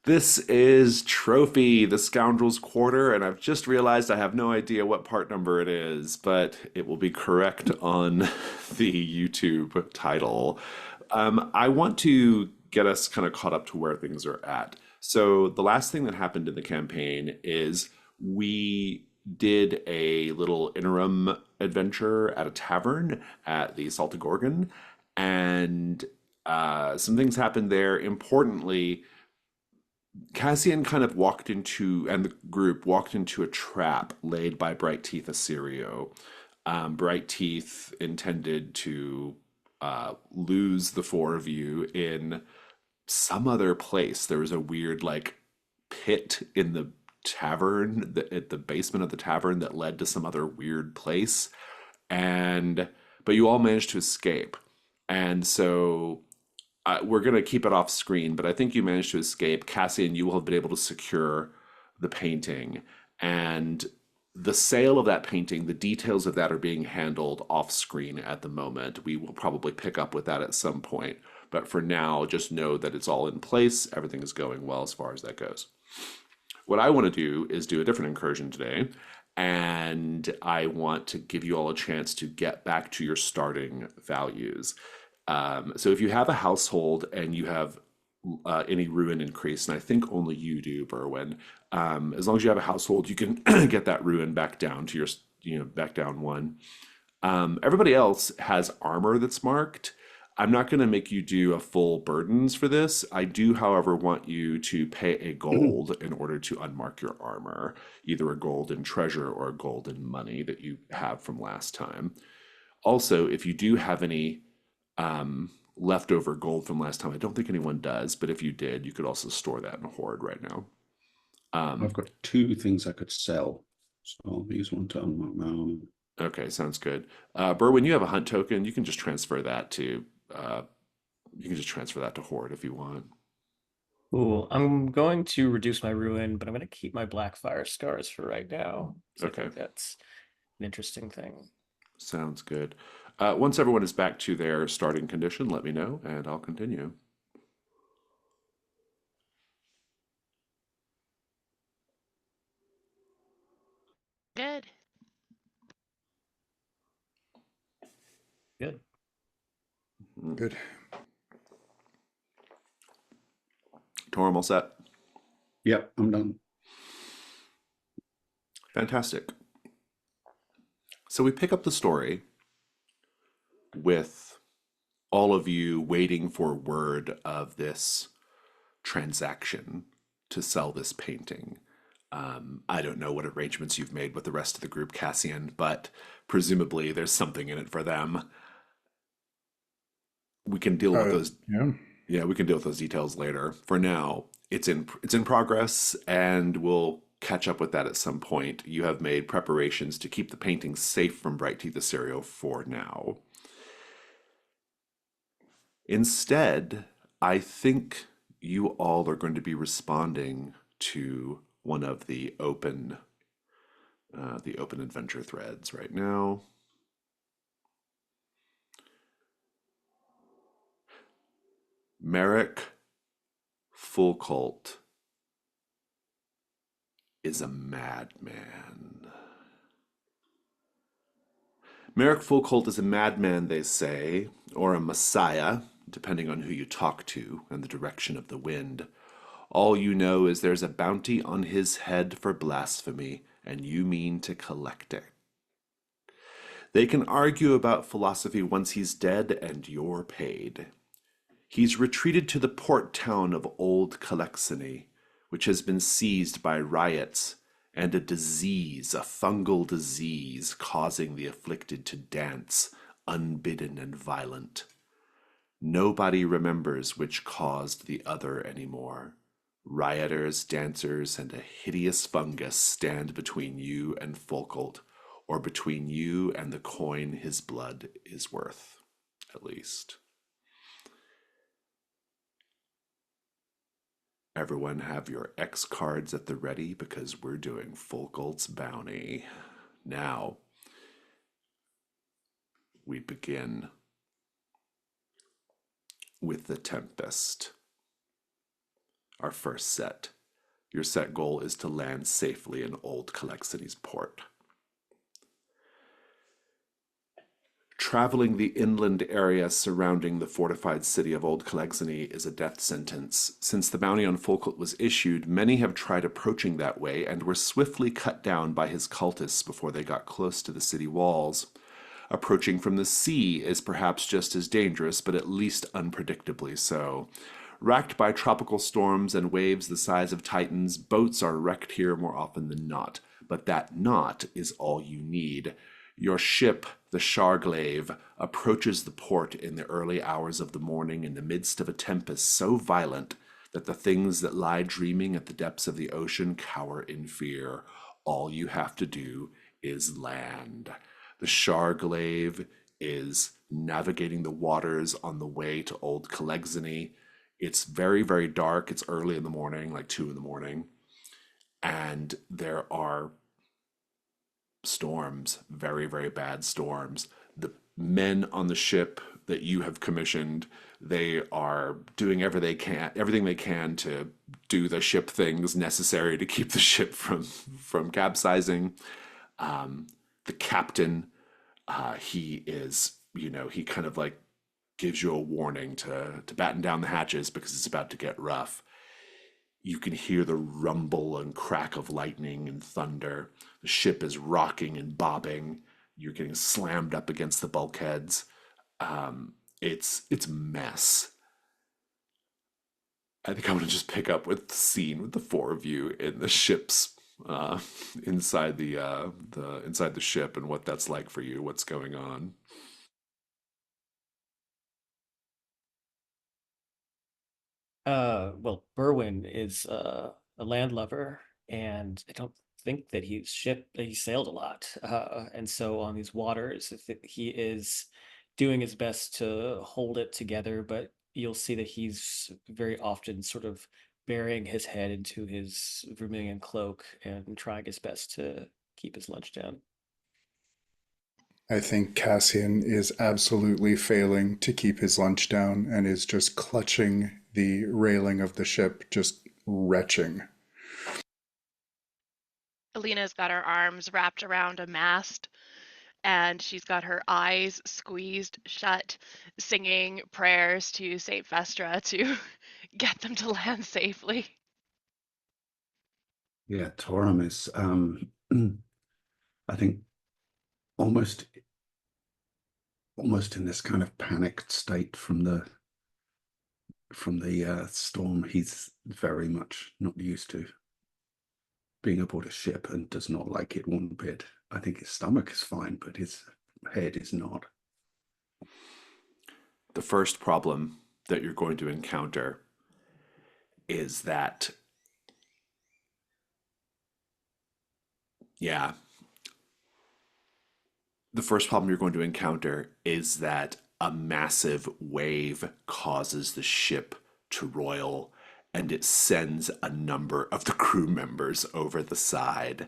This is Trophy, the Scoundrel's Quarter, and I've just realized I have no idea what part number it is, but it will be correct on the YouTube title. I want to get us kind of caught up to where things are at. So, the last thing that happened in the campaign is we did a little interim adventure at a tavern at the Salted Gorgon, and some things happened there. Importantly, Cassian kind of walked into, and the group walked into a trap laid by Bright Teeth Assyrio. Bright Teeth intended to lose the four of you in some other place. There was a weird, like, pit in the tavern, at the basement of the tavern that led to some other weird place. And, but you all managed to escape. And so we're going to keep it off screen, but I think you managed to escape. Cassian, you will have been able to secure the painting. And the sale of that painting, the details of that are being handled off screen at the moment. We will probably pick up with that at some point. But for now, just know that it's all in place. Everything is going well as far as that goes. What I want to do is do a different incursion today. And I want to give you all a chance to get back to your starting values. So if you have a household and you have any ruin increase, and I think only you do, Berwin, as long as you have a household, you can get that ruin back down to your, back down one. Everybody else has armor that's marked. I'm not going to make you do a full burdens for this. I do, however, want you to pay a gold in order to unmark your armor, either a gold in treasure or a gold in money that you have from last time. Also, if you do have any leftover gold from last time, I don't think anyone does, but if you did, you could also store that in a hoard right now. I've got two things I could sell, so I'll use one to unlock my armor. Okay, sounds good. Berwin, you have a hunt token. You can just transfer that to uh, hoard if you want. Cool. I'm going to reduce my ruin, but I'm going to keep my black fire scars for right now. So I Okay, think that's an interesting thing. sounds good. Once everyone is back to their starting condition, let me know and I'll continue. Good. Good. Good. Torm, all set? Yep, I'm done. Fantastic. So we pick up the story with all of you waiting for word of this transaction to sell this painting. I don't know what arrangements you've made with the rest of the group, Cassian, but presumably there's something in it for them. We can deal with those. Yeah. Yeah, we can deal with those details later. For now, it's in progress, and we'll catch up with that at some point. You have made preparations to keep the painting safe from Bright Teeth Assyrio for now. Instead, I think you all are going to be responding to one of the open adventure threads right now. Merrick Full Cult is a madman. Merrick Full Cult is a madman, they say, or a messiah, depending on who you talk to and the direction of the wind. All you know is there's a bounty on his head for blasphemy, and you mean to collect it. They can argue about philosophy once he's dead and you're paid. He's retreated to the port town of Old Kaleczenie, which has been seized by riots and a disease, a fungal disease, causing the afflicted to dance, unbidden and violent. Nobody remembers which caused the other anymore. Rioters, dancers, and a hideous fungus stand between you and Folcult, or between you and the coin his blood is worth, at least. Everyone have your X cards at the ready because we're doing Folcult's bounty. Now, we begin with the Tempest. our first set. Your set goal is to land safely in Old Kaleczeni's port. Traveling the inland area surrounding the fortified city of Old Kaleczenie is a death sentence. Since the bounty on Folkelt was issued, many have tried approaching that way and were swiftly cut down by his cultists before they got close to the city walls. Approaching from the sea is perhaps just as dangerous, but at least unpredictably so. Racked by tropical storms and waves the size of titans, boats are wrecked here more often than not. But that not is all you need. Your ship, the Sharglaive, approaches the port in the early hours of the morning in the midst of a tempest so violent that the things that lie dreaming at the depths of the ocean cower in fear. All you have to do is land. The Sharglaive is navigating the waters on the way to Old Kaleczenie. It's very, very dark. It's early in the morning, like 2 in the morning. And there are storms, very, very bad storms. The men on the ship that you have commissioned, they are doing everything they can to do the ship things necessary to keep the ship from capsizing. The captain, he is, he kind of like gives you a warning to batten down the hatches because it's about to get rough. You can hear the rumble and crack of lightning and thunder. The ship is rocking and bobbing. You're getting slammed up against the bulkheads. It's a mess. I think I'm gonna just pick up with the scene with the 4 of you in the ship's inside the ship and what that's like for you. What's going on? Well, Berwin is a landlubber, and I don't think that he sailed a lot. And so on these waters, he is doing his best to hold it together, but you'll see that he's very often sort of burying his head into his vermilion cloak and trying his best to keep his lunch down. I think Cassian is absolutely failing to keep his lunch down and is just clutching the railing of the ship, just retching. Alina's got her arms wrapped around a mast and she's got her eyes squeezed shut, singing prayers to Saint Vestra to get them to land safely. Yeah, Torum is, I think, almost in this kind of panicked state from the storm. He's very much not used to being aboard a ship and does not like it one bit. I think his stomach is fine, but his head is not. The first problem that you're going to encounter is that, the first problem you're going to encounter is that a massive wave causes the ship to roil and it sends a number of the crew members over the side.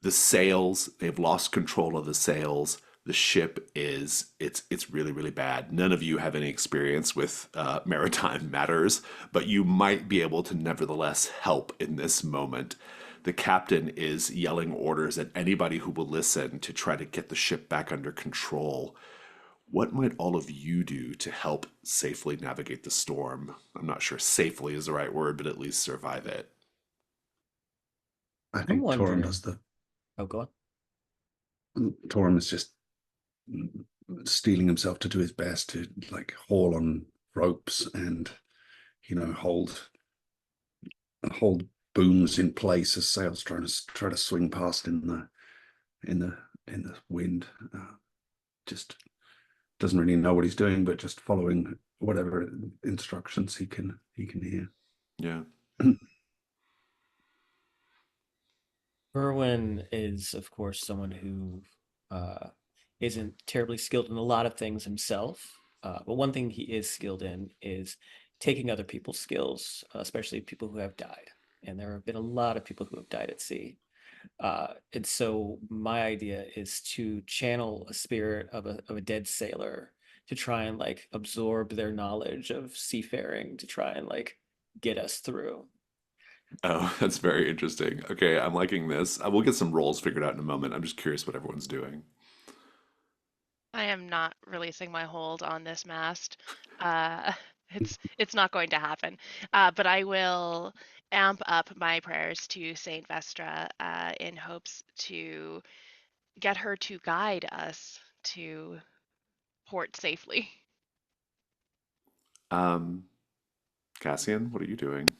The sails, they've lost control of the sails. The ship it's really, really bad. None of you have any experience with maritime matters, but you might be able to nevertheless help in this moment. The captain is yelling orders at anybody who will listen to try to get the ship back under control. What might all of you do to help safely navigate the storm? I'm not sure safely is the right word, but at least survive it. I think Torum wondering. does the. Oh, go Torum is just steeling himself to do his best to like haul on ropes and hold booms in place as sails try to swing past in the wind. Just doesn't really know what he's doing, but just following whatever instructions he can hear. Yeah. Berwin is, of course, someone who isn't terribly skilled in a lot of things himself. But one thing he is skilled in is taking other people's skills, especially people who have died. And there have been a lot of people who have died at sea. And so my idea is to channel a spirit of a dead sailor to try and like absorb their knowledge of seafaring, to try and like get us through. Oh, that's very interesting. Okay, I'm liking this. We'll get some roles figured out in a moment. I'm just curious what everyone's doing. I am not releasing my hold on this mast. Uh, it's not going to happen. But I will amp up my prayers to Saint Vestra in hopes to get her to guide us to port safely. Um, Cassian, what are you doing?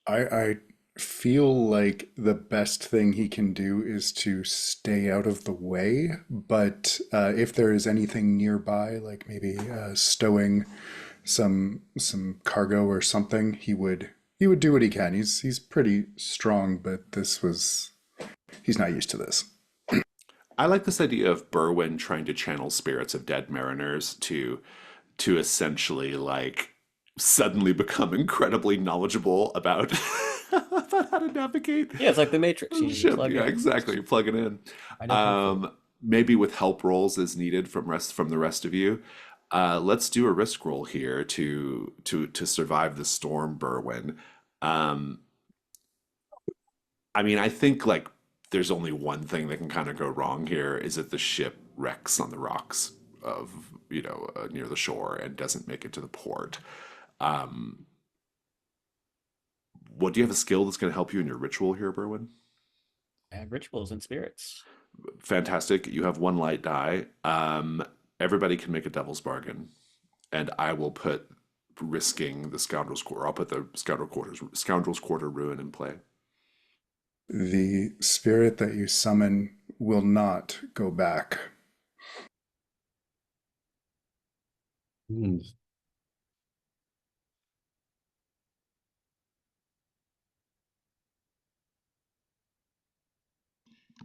I feel like the best thing he can do is to stay out of the way, but if there is anything nearby, like maybe stowing some cargo or something, he would do what he can. He's pretty strong, but he's not used to this. I like this idea of Berwyn trying to channel spirits of dead mariners to essentially like suddenly become incredibly knowledgeable about about how to navigate Yeah, it's like the Matrix. the You ship. plug Yeah, in. exactly. Plug it in. I know kung fu. Maybe with help rolls as needed from the rest of you. Let's do a risk roll here to survive the storm, Berwyn. Um, I mean, I think like there's only one thing that can kind of go wrong here is that the ship wrecks on the rocks of near the shore and doesn't make it to the port. Um, what do you have a skill that's going to help you in your ritual here, Berwyn? I have rituals and spirits. Fantastic. You have one light die. Everybody can make a devil's bargain, and I will put risking the scoundrel's quarter. I'll put the scoundrel's quarter ruin in play. The spirit that you summon will not go back. Hmm.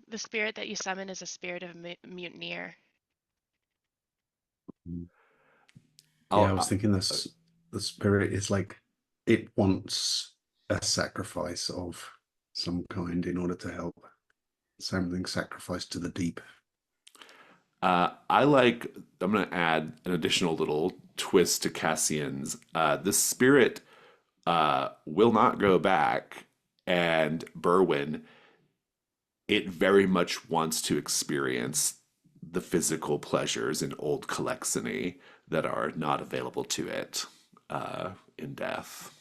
The spirit that you summon is a spirit of mutineer. Yeah, I I'll, was thinking uh, this the spirit is like it wants a sacrifice of some kind in order to help. Something sacrificed to the deep. I like. I'm going to add an additional little twist to Cassian's. The spirit will not go back, and Berwyn, it very much wants to experience the physical pleasures in Old Kaleczenie that are not available to it in death.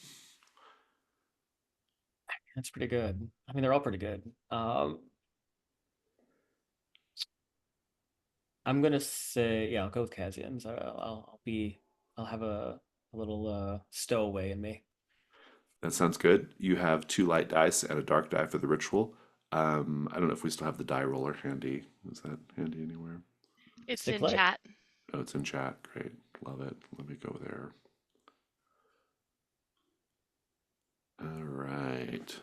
That's pretty good. I mean, they're all pretty good. I'm gonna say, yeah, I'll go with Kazian's. I'll have a little stowaway in me. That sounds good. You have two light dice and a dark die for the ritual. I don't know if we still have the die roller handy. Is that handy anywhere? It's Stick in light. chat. Oh, it's in chat. Great. Love it. Let me go there. All right.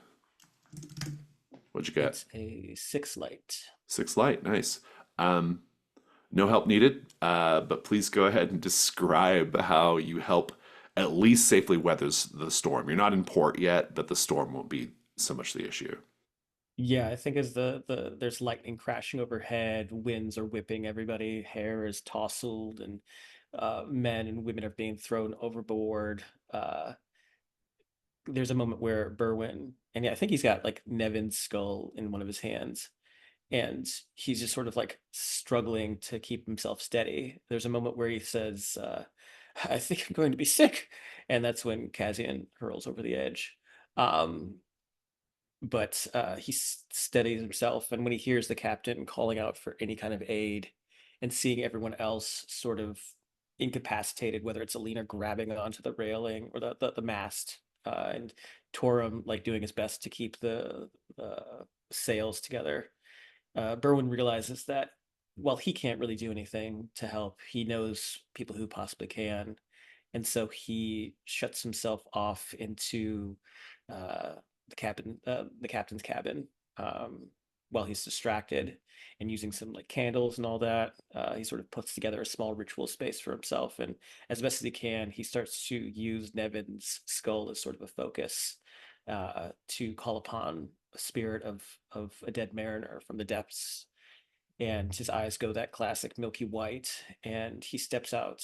What'd you get? It's a 6 light. Six light. Nice. Um, no help needed, but please go ahead and describe how you help at least safely weather the storm. You're not in port yet, but the storm won't be so much the issue. Yeah, I think as there's lightning crashing overhead, winds are whipping everybody, hair is tousled, and men and women are being thrown overboard. There's a moment where Berwyn, and yeah, I think he's got like Nevin's skull in one of his hands, and he's just sort of like struggling to keep himself steady. There's a moment where he says, "I think I'm going to be sick," and that's when Kazian hurls over the edge. Um, but he steadies himself, and when he hears the captain calling out for any kind of aid, and seeing everyone else sort of incapacitated, whether it's Alina grabbing onto the railing or the mast, and Torum like doing his best to keep the sails together, Berwyn realizes that while he can't really do anything to help, he knows people who possibly can, and so he shuts himself off into uh, the captain's cabin, um, while he's distracted and using some like candles and all that. He sort of puts together a small ritual space for himself, and as best as he can, he starts to use Nevin's skull as sort of a focus, to call upon a spirit of a dead mariner from the depths, and his eyes go that classic milky white, and he steps out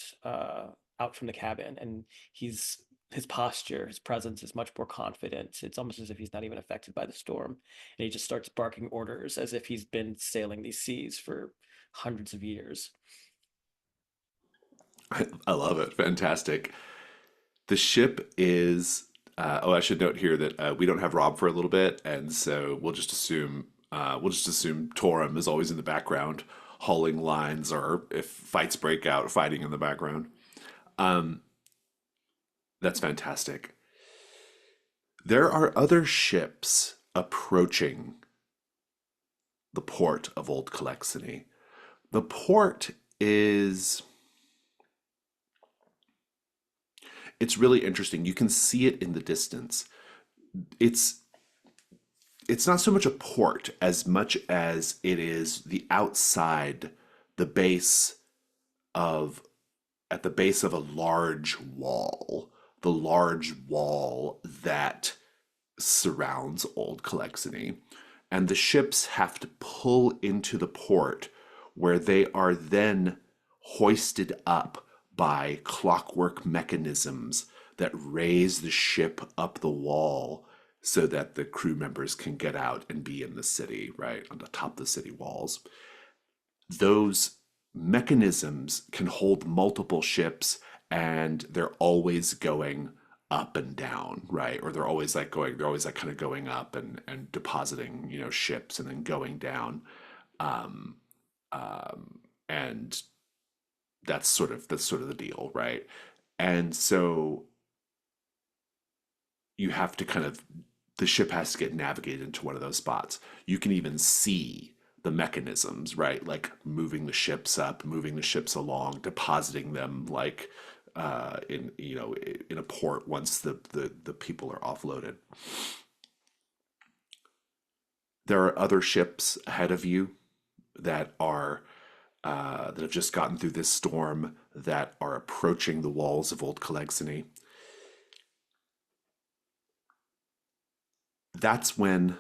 from the cabin, and he's his posture, his presence is much more confident. It's almost as if he's not even affected by the storm, and he just starts barking orders as if he's been sailing these seas for hundreds of years. I love it. Fantastic. The ship is. I should note here that we don't have Rob for a little bit, and so we'll just assume Torum is always in the background, hauling lines, or if fights break out, fighting in the background. Um, that's fantastic. There are other ships approaching the port of Old Kaleczenie. The port is it's really interesting. You can see it in the distance. It's it's not so much a port as much as it is the outside, the base of at the base of a large wall, the large wall that surrounds Old Kaleczenie. And the ships have to pull into the port where they are then hoisted up by clockwork mechanisms that raise the ship up the wall so that the crew members can get out and be in the city, right, on the top of the city walls. Those mechanisms can hold multiple ships and they're always going up and down, right? Or they're always like kind of going up and depositing, ships and then going down. Um, and that's sort of the deal, right? And so you have to kind of the ship has to get navigated into one of those spots. You can even see the mechanisms, right? Like moving the ships up, moving the ships along, depositing them like in a port once the people are offloaded. There are other ships ahead of you that are that have just gotten through this storm that are approaching the walls of Old Kaleczenie. That's when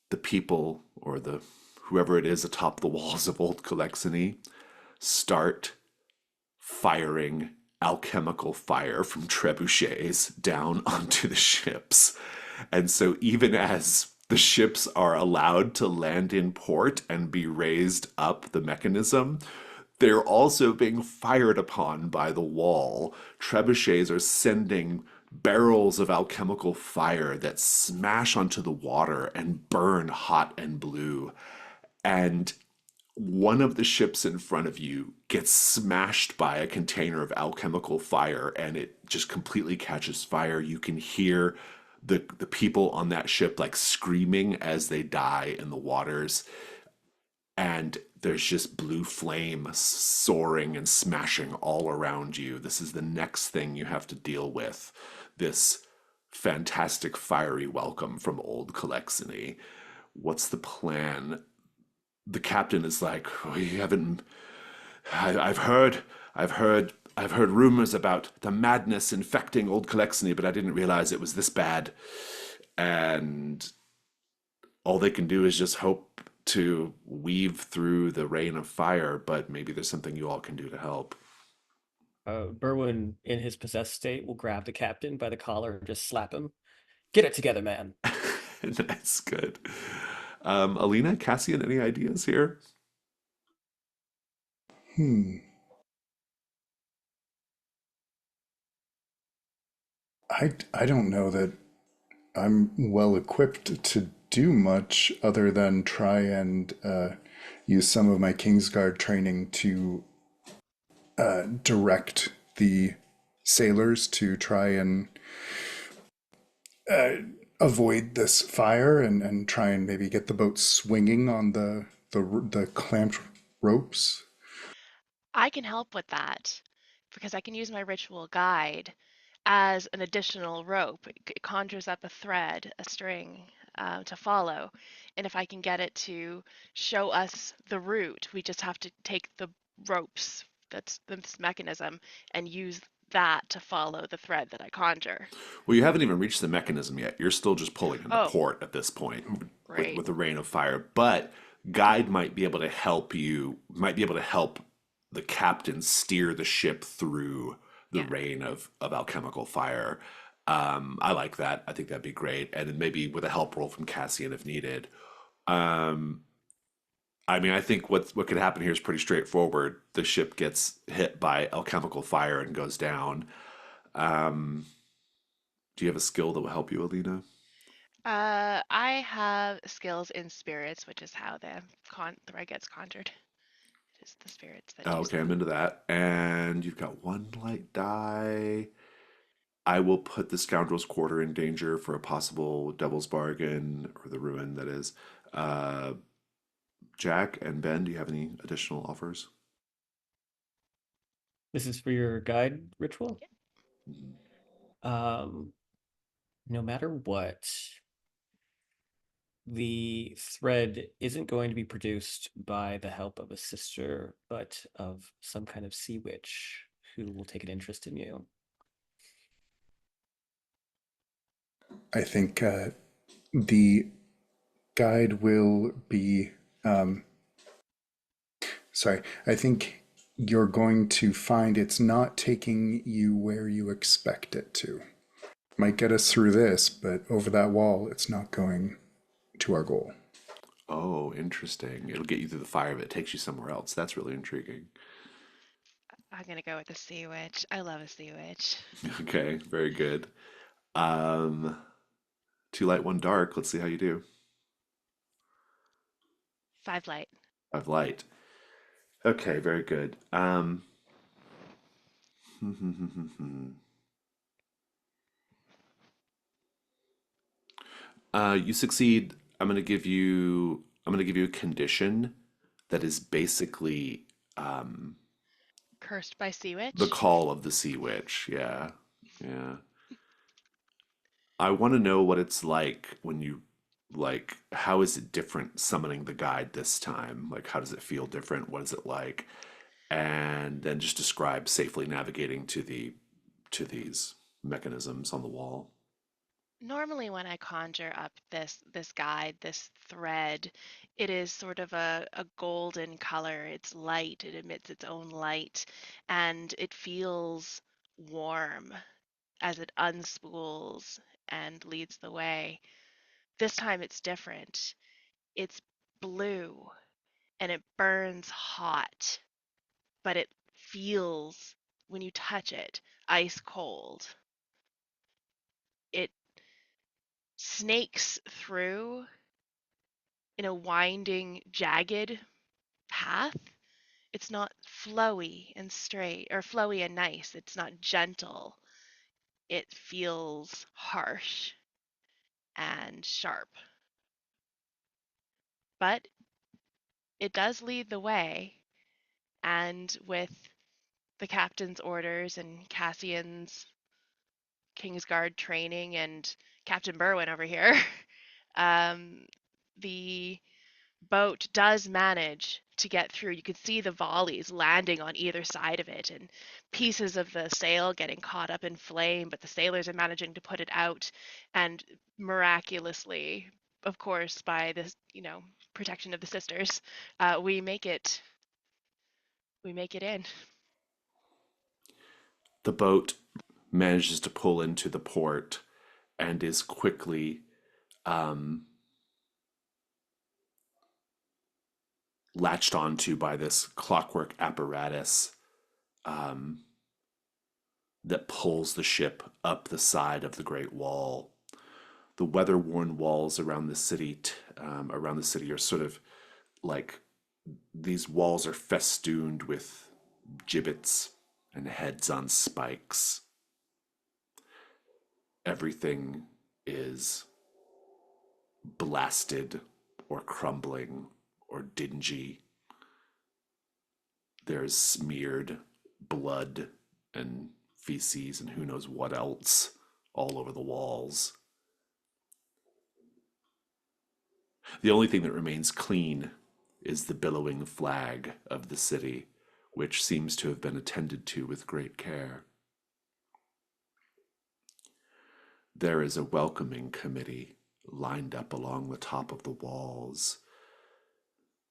the people or the whoever it is atop the walls of Old Kaleczenie start firing alchemical fire from trebuchets down onto the ships. And so even as the ships are allowed to land in port and be raised up the mechanism, they're also being fired upon by the wall. Trebuchets are sending barrels of alchemical fire that smash onto the water and burn hot and blue. And one of the ships in front of you gets smashed by a container of alchemical fire and it just completely catches fire. You can hear the people on that ship like screaming as they die in the waters. And there's just blue flame soaring and smashing all around you. This is the next thing you have to deal with. This fantastic fiery welcome from Old Kaleczenie. What's the plan? The captain is like, we haven't. I've heard, I've heard rumors about the madness infecting Old Kaleczenie, but I didn't realize it was this bad. And all they can do is just hope to weave through the rain of fire. But maybe there's something you all can do to help. Berwin, in his possessed state, will grab the captain by the collar and just slap him. Get it together, man. That's good. Alina, Cassian, any ideas here? Hmm. I don't know that I'm well equipped to do much other than try and use some of my Kingsguard training to direct the sailors to try and uh, avoid this fire and try and maybe get the boat swinging on the clamped ropes. I can help with that because I can use my ritual guide as an additional rope. It conjures up a thread, a string to follow. And if I can get it to show us the route, we just have to take the ropes, that's this mechanism, and use that to follow the thread that I conjure. Well, you haven't even reached the mechanism yet. You're still just pulling in the Oh, port at this point great. with the rain of fire. But guide might be able to help you, might be able to help the captain steer the ship through the Yeah. rain of alchemical fire. I like that. I think that'd be great. And then maybe with a help roll from Cassian if needed. Um, I mean, I think what could happen here is pretty straightforward. The ship gets hit by alchemical fire and goes down. Um, do you have a skill that will help you, Alina? I have skills in spirits, which is how the thread gets conjured. It is the spirits that Oh, do okay, so. I'm into that. And you've got one light die. I will put the Scoundrel's Quarter in danger for a possible Devil's Bargain, or the Ruin, that is. Uh, Jack and Ben, do you have any additional offers? This is for your guide ritual. Mhm. No matter what, the thread isn't going to be produced by the help of a sister, but of some kind of sea witch who will take an interest in you. I think the guide will be. Sorry, I think you're going to find it's not taking you where you expect it to. Might get us through this, but over that wall, it's not going to our goal. Oh, interesting. It'll get you through the fire, but it takes you somewhere else. That's really intriguing. I'm gonna go with the sea witch. I love a sea witch. Okay, very good. Um, two light, one dark. Let's see how you do. 5 light. Five light. Okay, very good. You succeed. I'm gonna give you a condition that is basically Cursed by sea the witch. call of the sea witch. Yeah, yeah. I want to know what it's like when you like. How is it different summoning the guide this time? Like, how does it feel different? What is it like? And then just describe safely navigating to these mechanisms on the wall. Normally when I conjure up this guide, this thread, it is sort of a golden color. It's light, it emits its own light, and it feels warm as it unspools and leads the way. This time it's different. It's blue and it burns hot, but it feels, when you touch it, ice cold. It snakes through in a winding, jagged path. It's not flowy and straight, or flowy and nice. It's not gentle. It feels harsh and sharp. But it does lead the way, and with the captain's orders and Cassian's Kingsguard training and Captain Berwin over here, um, the boat does manage to get through. You can see the volleys landing on either side of it and pieces of the sail getting caught up in flame, but the sailors are managing to put it out. And miraculously, of course, by the protection of the sisters, we make it. We make it in. The boat manages to pull into the port and is quickly um, latched onto by this clockwork apparatus um, that pulls the ship up the side of the Great Wall. The weather-worn walls around the city are sort of like these walls are festooned with gibbets and heads on spikes. Everything is blasted or crumbling or dingy. There's smeared blood and feces and who knows what else all over the walls. The only thing that remains clean is the billowing flag of the city, which seems to have been attended to with great care. There is a welcoming committee lined up along the top of the walls.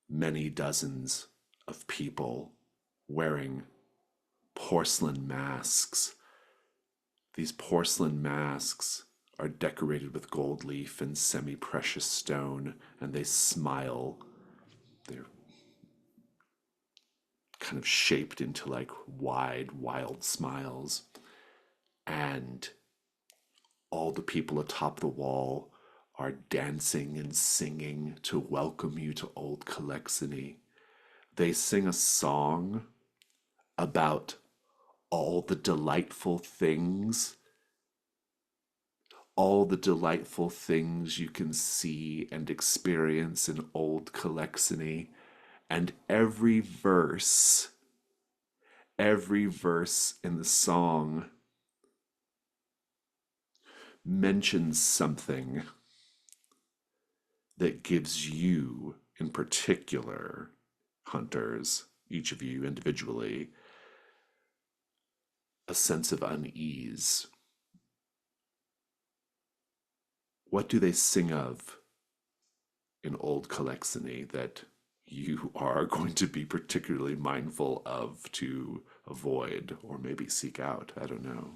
Many dozens of people wearing porcelain masks. These porcelain masks are decorated with gold leaf and semi-precious stone, and they smile. They're kind of shaped into like wide, wild smiles. And all the people atop the wall are dancing and singing to welcome you to Old Kaleczenie. They sing a song about all the delightful things, all the delightful things you can see and experience in Old Kaleczenie. And every verse in the song mentions something that gives you, in particular, hunters, each of you individually, a sense of unease. What do they sing of in Old Kaleczenie that you are going to be particularly mindful of to avoid or maybe seek out? I don't know.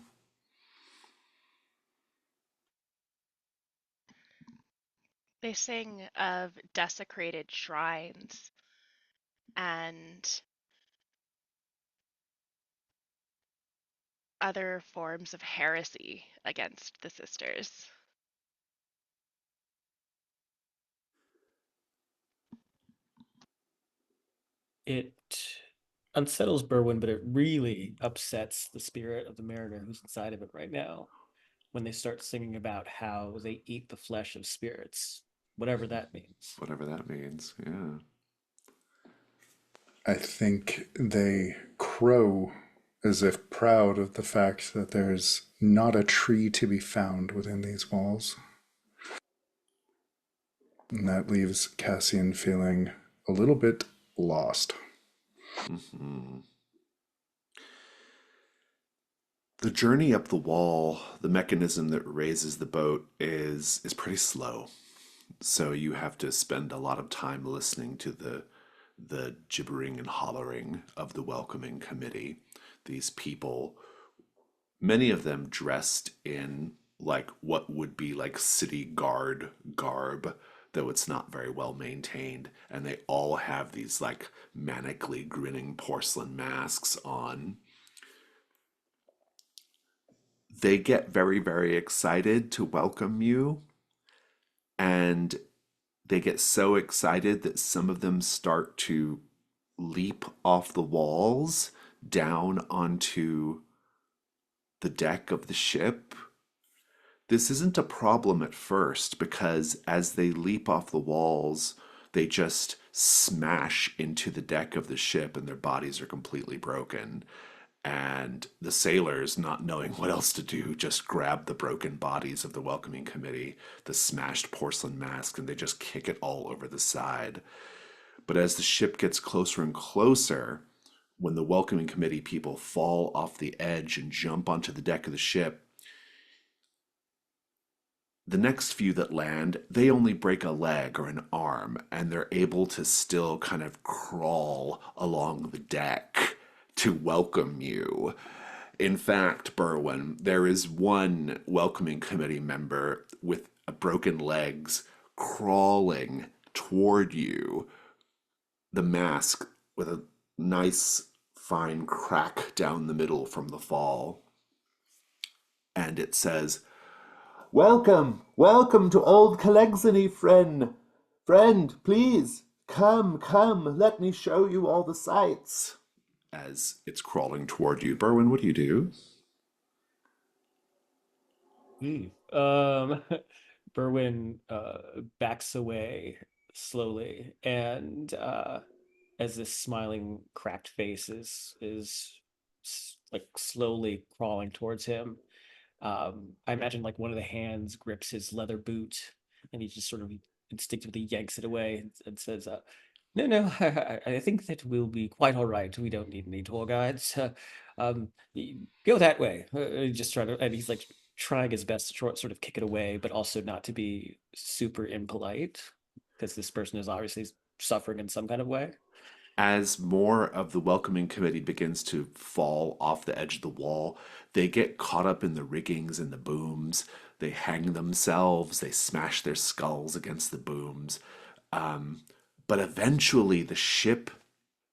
They sing of desecrated shrines and other forms of heresy against the sisters. It unsettles Berwin, but it really upsets the spirit of the mariner who's inside of it right now when they start singing about how they eat the flesh of spirits, whatever that means. Whatever that means, yeah. I think they crow as if proud of the fact that there's not a tree to be found within these walls. And that leaves Cassian feeling a little bit lost. Mm-hmm. The journey up the wall, the mechanism that raises the boat is pretty slow. So you have to spend a lot of time listening to the gibbering and hollering of the welcoming committee. These people, many of them dressed in like what would be like city guard garb, though it's not very well maintained, and they all have these like manically grinning porcelain masks on. They get very, very excited to welcome you, and they get so excited that some of them start to leap off the walls down onto the deck of the ship. This isn't a problem at first because as they leap off the walls, they just smash into the deck of the ship and their bodies are completely broken. And the sailors, not knowing what else to do, just grab the broken bodies of the welcoming committee, the smashed porcelain mask, and they just kick it all over the side. But as the ship gets closer and closer, when the welcoming committee people fall off the edge and jump onto the deck of the ship, the next few that land, they only break a leg or an arm, and they're able to still kind of crawl along the deck to welcome you. In fact, Berwin, there is one welcoming committee member with broken legs crawling toward you, the mask with a nice fine crack down the middle from the fall. And it says, "Welcome, welcome to Old Kaleczenie, friend. Friend, please, come, let me show you all the sights." As it's crawling toward you. Berwin, what do you do? Um, Berwin backs away slowly, and as this smiling, cracked face is like slowly crawling towards him, I imagine like one of the hands grips his leather boot, and he just sort of instinctively yanks it away and says, "No, no, I think that we'll be quite all right. We don't need any tour guides. Go that way." Just trying to, and he's like trying his best to sort of kick it away, but also not to be super impolite because this person is obviously suffering in some kind of way. As more of the welcoming committee begins to fall off the edge of the wall, they get caught up in the riggings and the booms. They hang themselves, they smash their skulls against the booms. But eventually, the ship,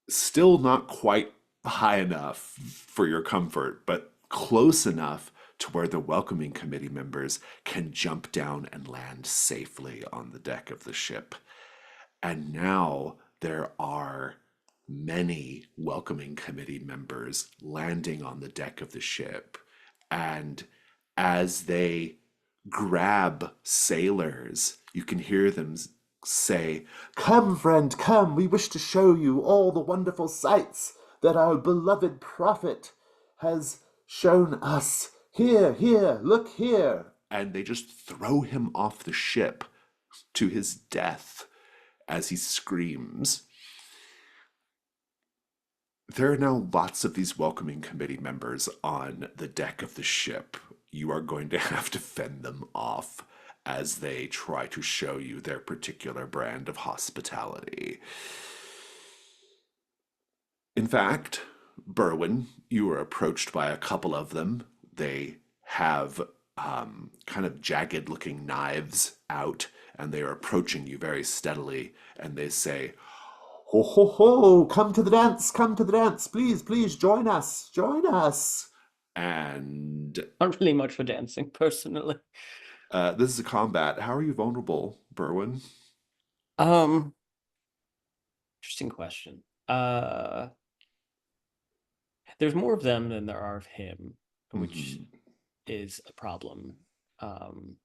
still not quite high enough for your comfort, but close enough to where the welcoming committee members can jump down and land safely on the deck of the ship. And now there are many welcoming committee members landing on the deck of the ship. And as they grab sailors, you can hear them say, "Come, friend, come, we wish to show you all the wonderful sights that our beloved prophet has shown us. Here, here, look here." And they just throw him off the ship to his death as he screams. There are now lots of these welcoming committee members on the deck of the ship. You are going to have to fend them off as they try to show you their particular brand of hospitality. In fact, Berwin, you were approached by a couple of them. They have kind of jagged looking knives out, and they are approaching you very steadily, and they say, "Ho, ho, ho, come to the dance, please, please, join us, join us." And Not really much for dancing, personally. this is a combat. How are you vulnerable, Berwin? Interesting question. There's more of them than there are of him, which is a problem. And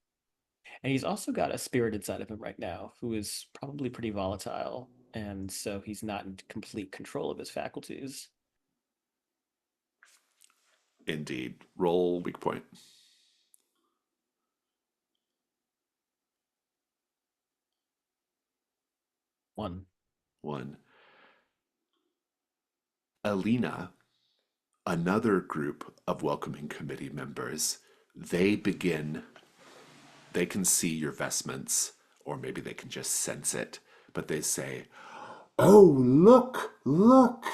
he's also got a spirit inside of him right now who is probably pretty volatile, and so he's not in complete control of his faculties. Indeed. Roll weak point. 1. 1. Alina, another group of welcoming committee members, they can see your vestments, or maybe they can just sense it, but they say, "Oh, look, look!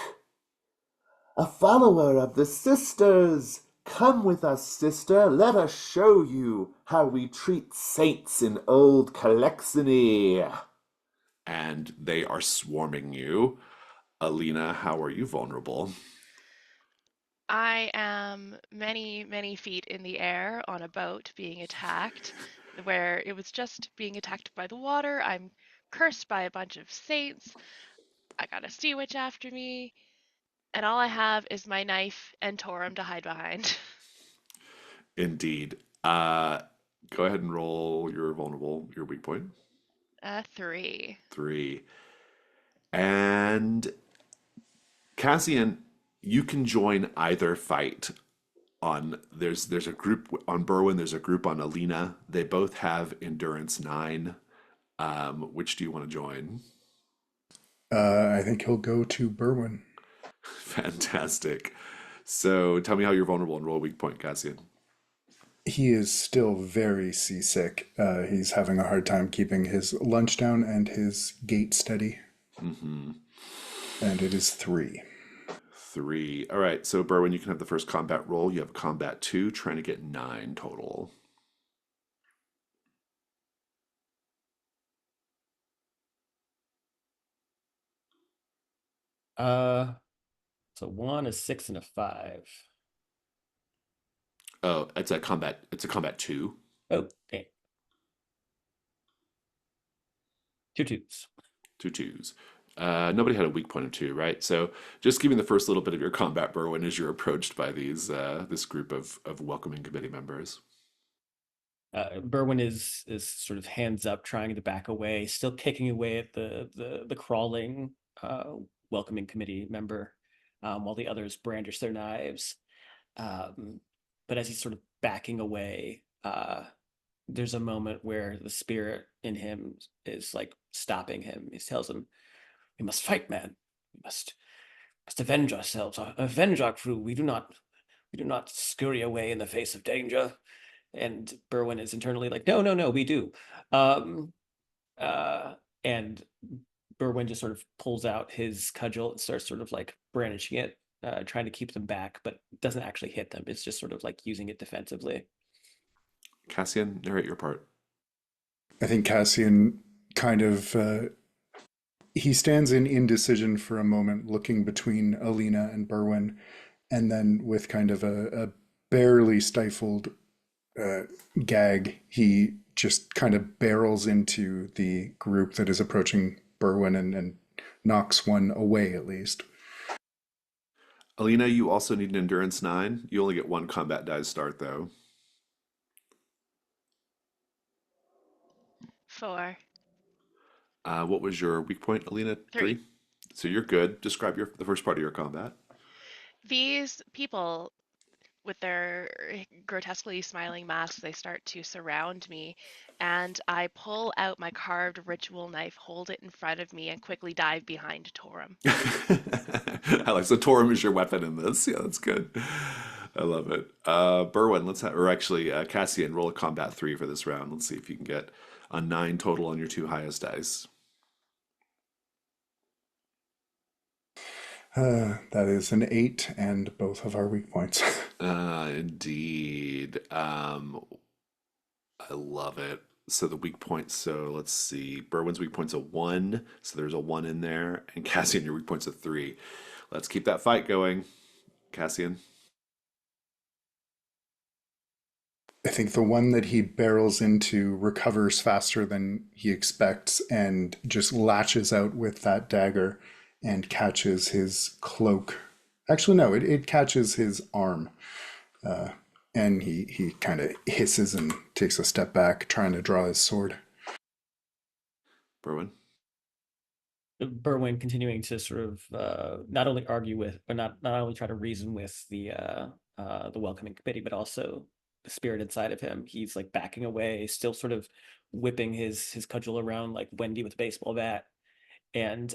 A follower of the sisters! Come with us, sister. Let us show you how we treat saints in Old Kaleczenie." And they are swarming you. Alina, how are you vulnerable? I am many, many feet in the air on a boat being attacked, where it was just being attacked by the water. I'm cursed by a bunch of saints. I got a sea witch after me, and all I have is my knife and Torum to hide behind. Indeed. Go ahead and roll your weak point. 3. 3. And Cassian, you can join either fight. There's a group on Berwin, there's a group on Alina. They both have endurance 9. Which do you want to join? I think he'll go to Berwin. Fantastic. So tell me how you're vulnerable and roll a weak point, Cassian. He is still very seasick. He's having a hard time keeping his lunch down and his gait steady. Mm-hmm. And it is 3. 3. All right, so Berwin, you can have the first combat roll. You have combat 2, trying to get 9 total. So 1, a 6, and a 5. Oh, it's a combat 2. Oh, dang. 2 2s. 2 2s. Nobody had a weak point of 2, right? So just giving the first little bit of your combat, Berwin, as you're approached by this group of welcoming committee members. Berwin is sort of hands up, trying to back away, still kicking away at the crawling welcoming committee member, while the others brandish their knives. But as he's sort of backing away, there's a moment where the spirit in him is like stopping him. He tells him, "We must fight, man. We must avenge ourselves, avenge our crew. We do not scurry away in the face of danger." And Berwin is internally like, "No, no, no, we do." And Berwyn just sort of pulls out his cudgel and starts sort of like brandishing it, trying to keep them back, but doesn't actually hit them. It's just sort of like using it defensively. Cassian, narrate your part. I think Cassian kind of he stands in indecision for a moment, looking between Alina and Berwyn, and then with kind of a barely stifled gag, he just kind of barrels into the group that is approaching Berwyn and knocks one away at least. Alina, you also need an endurance 9. You only get 1 combat die start, though. 4. What was your weak point, Alina? 3. 3? So you're good. Describe the first part of your combat. These people with their grotesquely smiling masks, they start to surround me, and I pull out my carved ritual knife, hold it in front of me, and quickly dive behind Torum. Alex, so Torum is your weapon in this. Yeah, that's good. I love it. Berwyn, or actually, Cassian, roll a combat 3 for this round. Let's see if you can get a 9 total on your 2 highest dice. That is an 8 and both of our weak points. Indeed. I love it. So the weak points, so let's see. Berwyn's weak point's a 1, so there's a 1 in there. And Cassian, your weak point's a 3. Let's keep that fight going. Cassian. I think the one that he barrels into recovers faster than he expects and just latches out with that dagger and catches his cloak. Actually, no, it catches his arm. And he kind of hisses and takes a step back, trying to draw his sword. Berwyn. Berwyn continuing to sort of not only argue with, or not only try to reason with the welcoming committee, but also the spirit inside of him. He's like backing away, still sort of whipping his cudgel around like Wendy with a baseball bat, and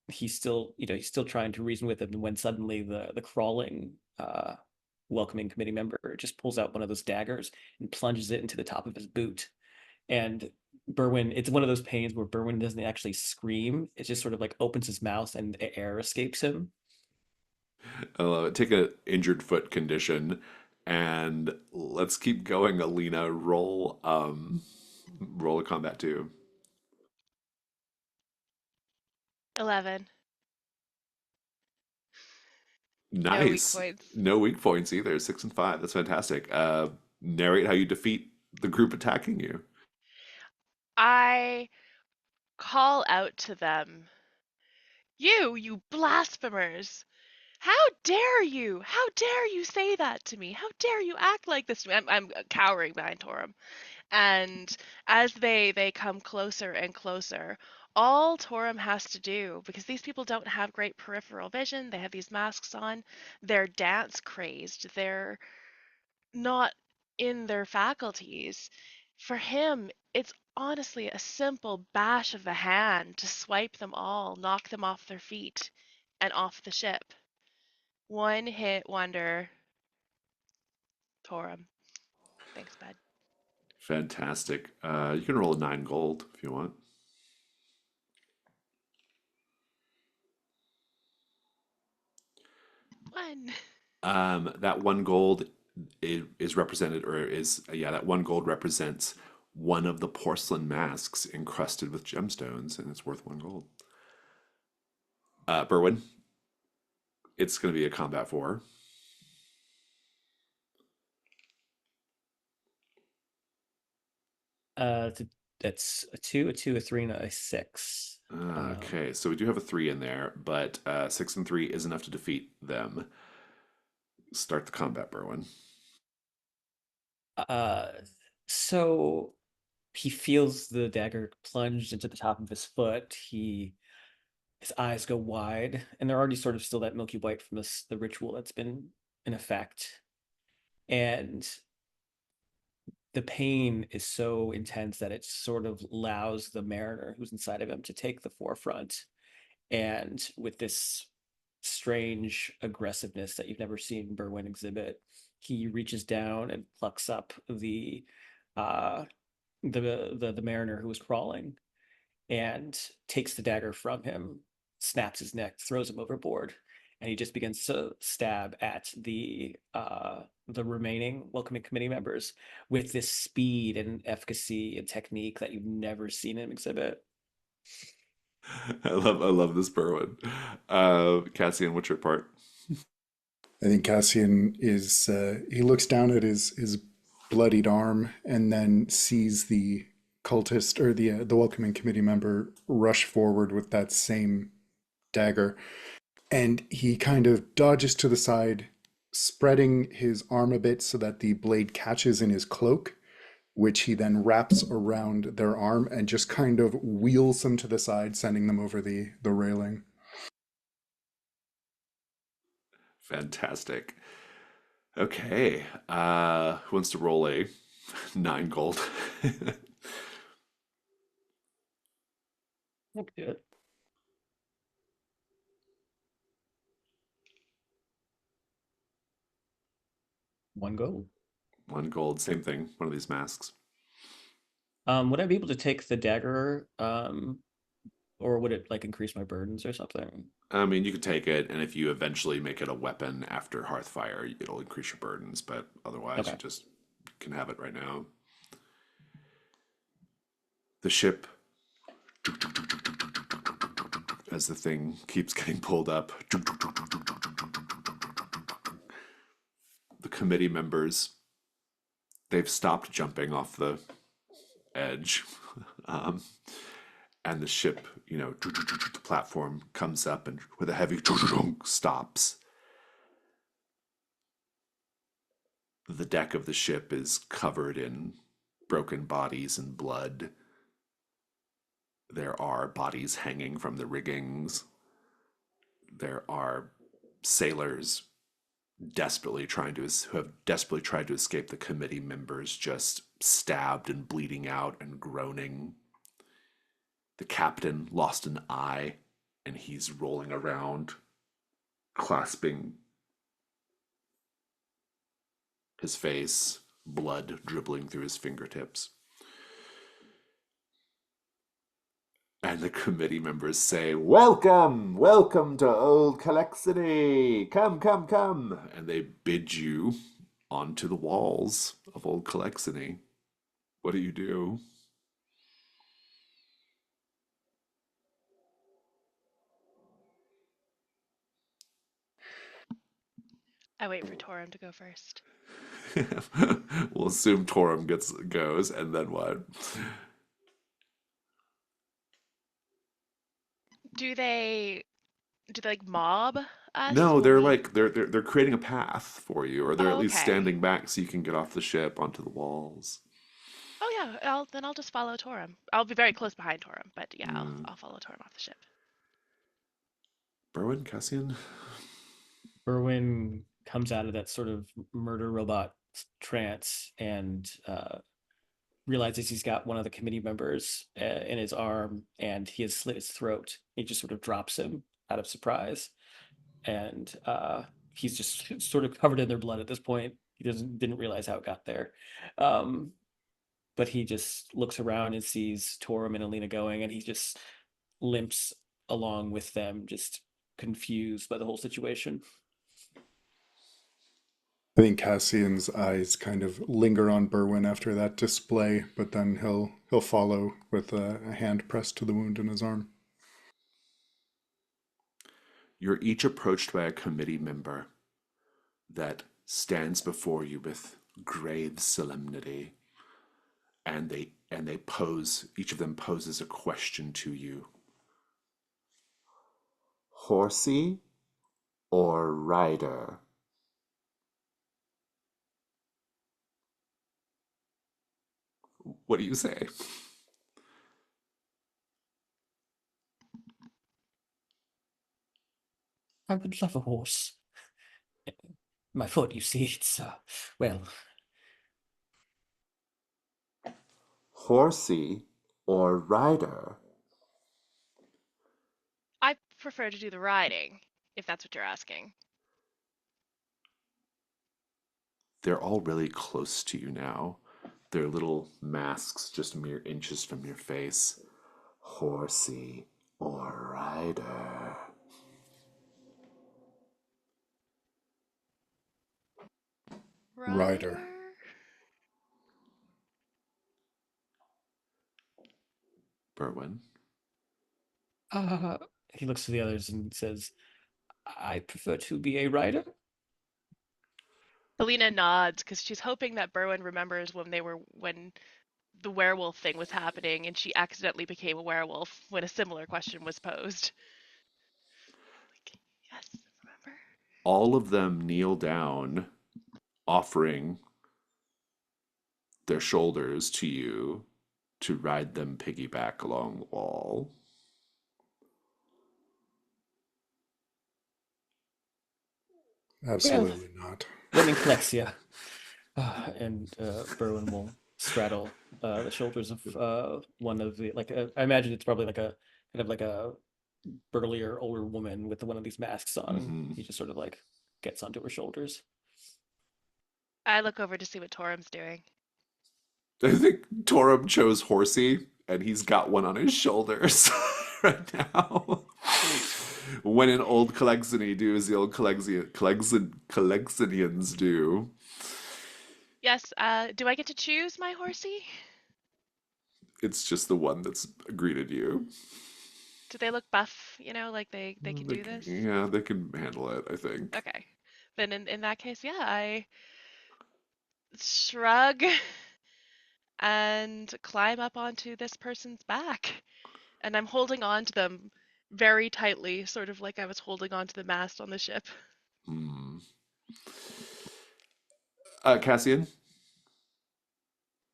he's still trying to reason with him. And when suddenly the crawling welcoming committee member just pulls out one of those daggers and plunges it into the top of his boot. And Berwyn, it's one of those pains where Berwyn doesn't actually scream. It just sort of like opens his mouth and air escapes him. I love it. Take a injured foot condition and let's keep going, Alina. Roll a combat 2. 11. No weak Nice. points. No weak points either. 6 and 5. That's fantastic. Narrate how you defeat the group attacking you. I call out to them, You blasphemers! How dare you? How dare you say that to me? How dare you act like this to me? I'm cowering behind Torum. And as they come closer and closer, all Torum has to do, because these people don't have great peripheral vision, they have these masks on, they're dance crazed, they're not in their faculties. For him, it's honestly a simple bash of the hand to swipe them all, knock them off their feet, and off the ship. One hit wonder, Torum. Thanks, bud. Fantastic. You can roll a 9 gold if you want. One. That 1 gold is represented, or is, yeah, that 1 gold represents one of the porcelain masks encrusted with gemstones, and it's worth 1 gold. Berwyn, it's going to be a combat 4. That's a 2, a 2, a 3, and a 6. Okay, so we do have a 3 in there, but 6 and 3 is enough to defeat them. Start the combat, Berwyn. So he feels the dagger plunged into the top of his foot. His eyes go wide, and they're already sort of still that milky white from the ritual that's been in effect. And the pain is so intense that it sort of allows the mariner who's inside of him to take the forefront. And with this strange aggressiveness that you've never seen Berwyn exhibit, he reaches down and plucks up the mariner who was crawling, and takes the dagger from him, snaps his neck, throws him overboard, and he just begins to stab at the remaining welcoming committee members with this speed and efficacy and technique that you've never seen him exhibit. I love this Berwin. Cassian, what's your part? I think Cassian is he looks down at his bloodied arm and then sees the cultist or the welcoming committee member rush forward with that same dagger, and he kind of dodges to the side, spreading his arm a bit so that the blade catches in his cloak, which he then wraps around their arm and just kind of wheels them to the side, sending them over the railing. Fantastic. Okay. Who wants to roll a 9 gold? Look good. One goal. 1 gold, same thing. One of these masks. Would I be able to take the dagger, or would it like increase my burdens or something? I mean, you could take it, and if you eventually make it a weapon after Hearthfire, it'll increase your burdens, but otherwise, Okay. you just can have it right now. The ship, as the thing keeps getting pulled up, the committee members, they've stopped jumping off the edge. Um, and the ship, the platform comes up and with a heavy stops. The deck of the ship is covered in broken bodies and blood. There are bodies hanging from the riggings. There are sailors who have desperately tried to escape the committee members, just stabbed and bleeding out and groaning. The captain lost an eye, and he's rolling around, clasping his face, blood dribbling through his fingertips. And the committee members say, "Welcome, welcome to Old Kaleczenie. Come, come, come." And they bid you onto the walls of Old Kaleczenie. What do you do? I wait for Torum to go first. We'll assume Torum goes, and then what? Do they like mob us No, when they're we? like they're creating a path for you, or they're at Oh, least okay. standing back so you can get off the ship onto the walls. Oh yeah, I'll just follow Torum. I'll be very close behind Torum, but yeah, I'll Mm. I'll follow Torum off the ship. Berwin, Cassian? Berwin comes out of that sort of murder robot trance and realizes he's got one of the committee members in his arm and he has slit his throat. He just sort of drops him out of surprise, and he's just sort of covered in their blood at this point. He didn't realize how it got there. Um, but he just looks around and sees Torum and Alina going, and he just limps along with them, just confused by the whole situation. I think Cassian's eyes kind of linger on Berwin after that display, but then he'll follow with a hand pressed to the wound in his arm. You're each approached by a committee member that stands before you with grave solemnity, and they pose. Each of them poses a question to you. Horsey or rider? What do you say? I would love a horse. My foot, you see, it's, well, Horsey or rider? I prefer to do the riding, if that's what you're asking. They're all really close to you now. Their little masks just mere inches from your face. horsey, or rider? Rider. Berwin. He looks to the others and says, I prefer to be a rider. Helena nods because she's hoping that Berwin remembers when the werewolf thing was happening and she accidentally became a werewolf when a similar question was posed. Like, yes, remember? All of them kneel down, offering their shoulders to you to ride them piggyback along the wall. Absolutely not. Women Clexia. And Berwin will straddle the shoulders of one of the I imagine it's probably like a kind of like a burlier older woman with one of these masks on. Mhm. He just sort of like gets onto her shoulders. I look over to see what Torum's doing. I think Torum chose horsey, and he's got one on his shoulders right now. When an old Kaleczenie do as the old Kaleczenians do. Yes, do I get to choose my horsey? It's just the one that's greeted you. Do they look buff, like they can do this? Yeah, they can handle it, I think. Okay. Then in that case, yeah, I shrug and climb up onto this person's back. And I'm holding on to them very tightly, sort of like I was holding on to the mast on the ship. Hmm. Cassian? I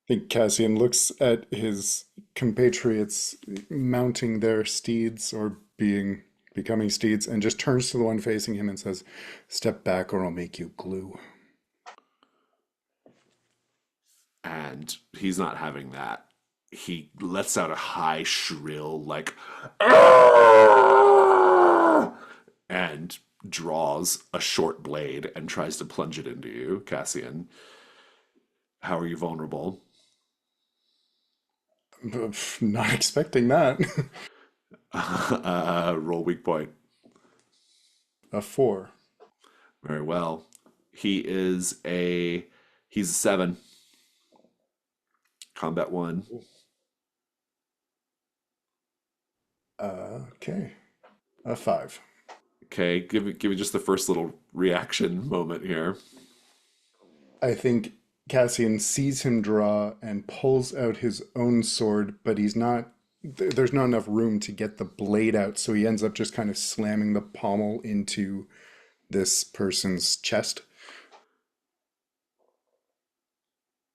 think Cassian looks at his compatriots mounting their steeds or becoming steeds and just turns to the one facing him and says, "Step back or I'll make you glue." And he's not having that. He lets out a high shrill, like, and draws a short blade and tries to plunge it into you, Cassian. How are you vulnerable? Not expecting that. Roll weak point. A 4. Very well. He's a 7. Combat 1. Okay. A 5. Okay, give me just the first little reaction moment here. I think Cassian sees him draw and pulls out his own sword, but there's not enough room to get the blade out, so he ends up just kind of slamming the pommel into this person's chest.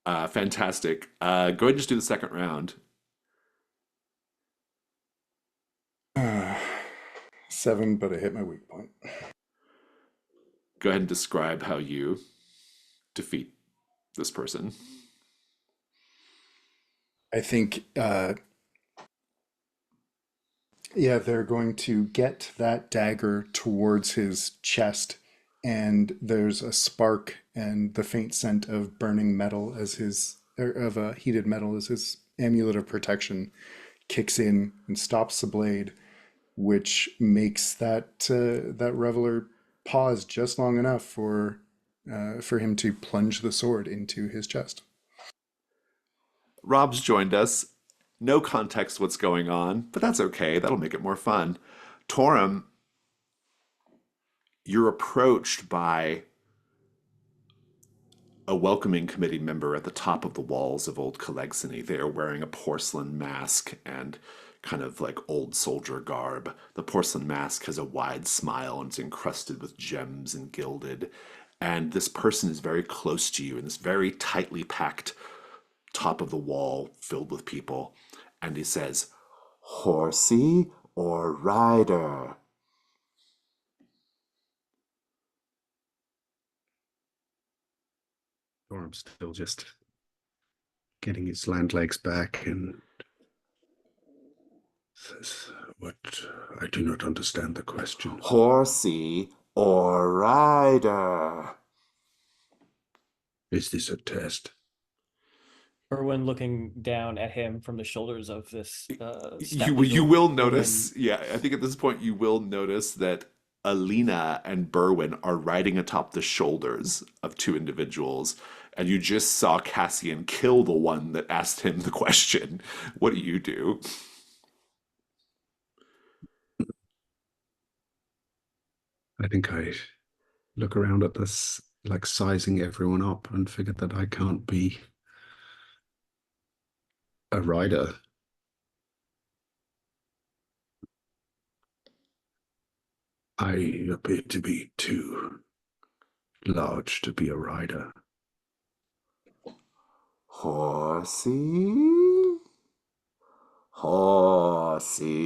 Fantastic. Go ahead and just do the second round. 7, but I hit my weak point. Go ahead and describe how you defeat this person. I think, they're going to get that dagger towards his chest, and there's a spark and the faint scent of burning metal of heated metal as his amulet of protection kicks in and stops the blade, which makes that reveler pause just long enough for him to plunge the sword into his chest. Rob's joined us. No context what's going on, but that's okay. That'll make it more fun. Torum, you're approached by a welcoming committee member at the top of the walls of Old Kaleczenie. They are wearing a porcelain mask and kind of like old soldier garb. The porcelain mask has a wide smile and it's encrusted with gems and gilded. And this person is very close to you in this very tightly packed top of the wall filled with people. And he says, "Horsey or rider?" Orm's still just getting his land legs back and says, "What? I do not understand the question." "Horsey or rider?" Is this a test? Erwin looking down at him from the shoulders of this You will woman. notice, yeah, I think at this point you will notice that Alina and Berwin are riding atop the shoulders of two individuals, and you just saw Cassian kill the one that asked him the question. What do you do? I think I look around at this, like sizing everyone up, and figure that I can't be a rider. I appear to be too large to be a rider. Horsey? Horsey.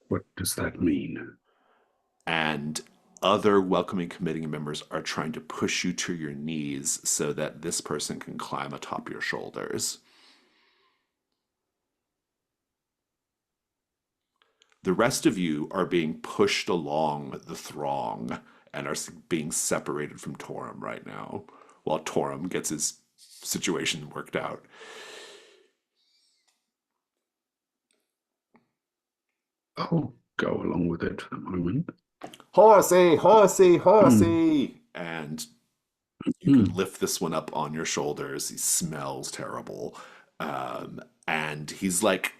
What does that mean? And other welcoming committee members are trying to push you to your knees so that this person can climb atop your shoulders. The rest of you are being pushed along the throng and are being separated from Torum right now, while Torum gets his situation worked out. I'll go along with it for the moment. Horsey, horsey, horsey! And you can lift this one up on your shoulders. He smells terrible. And he's like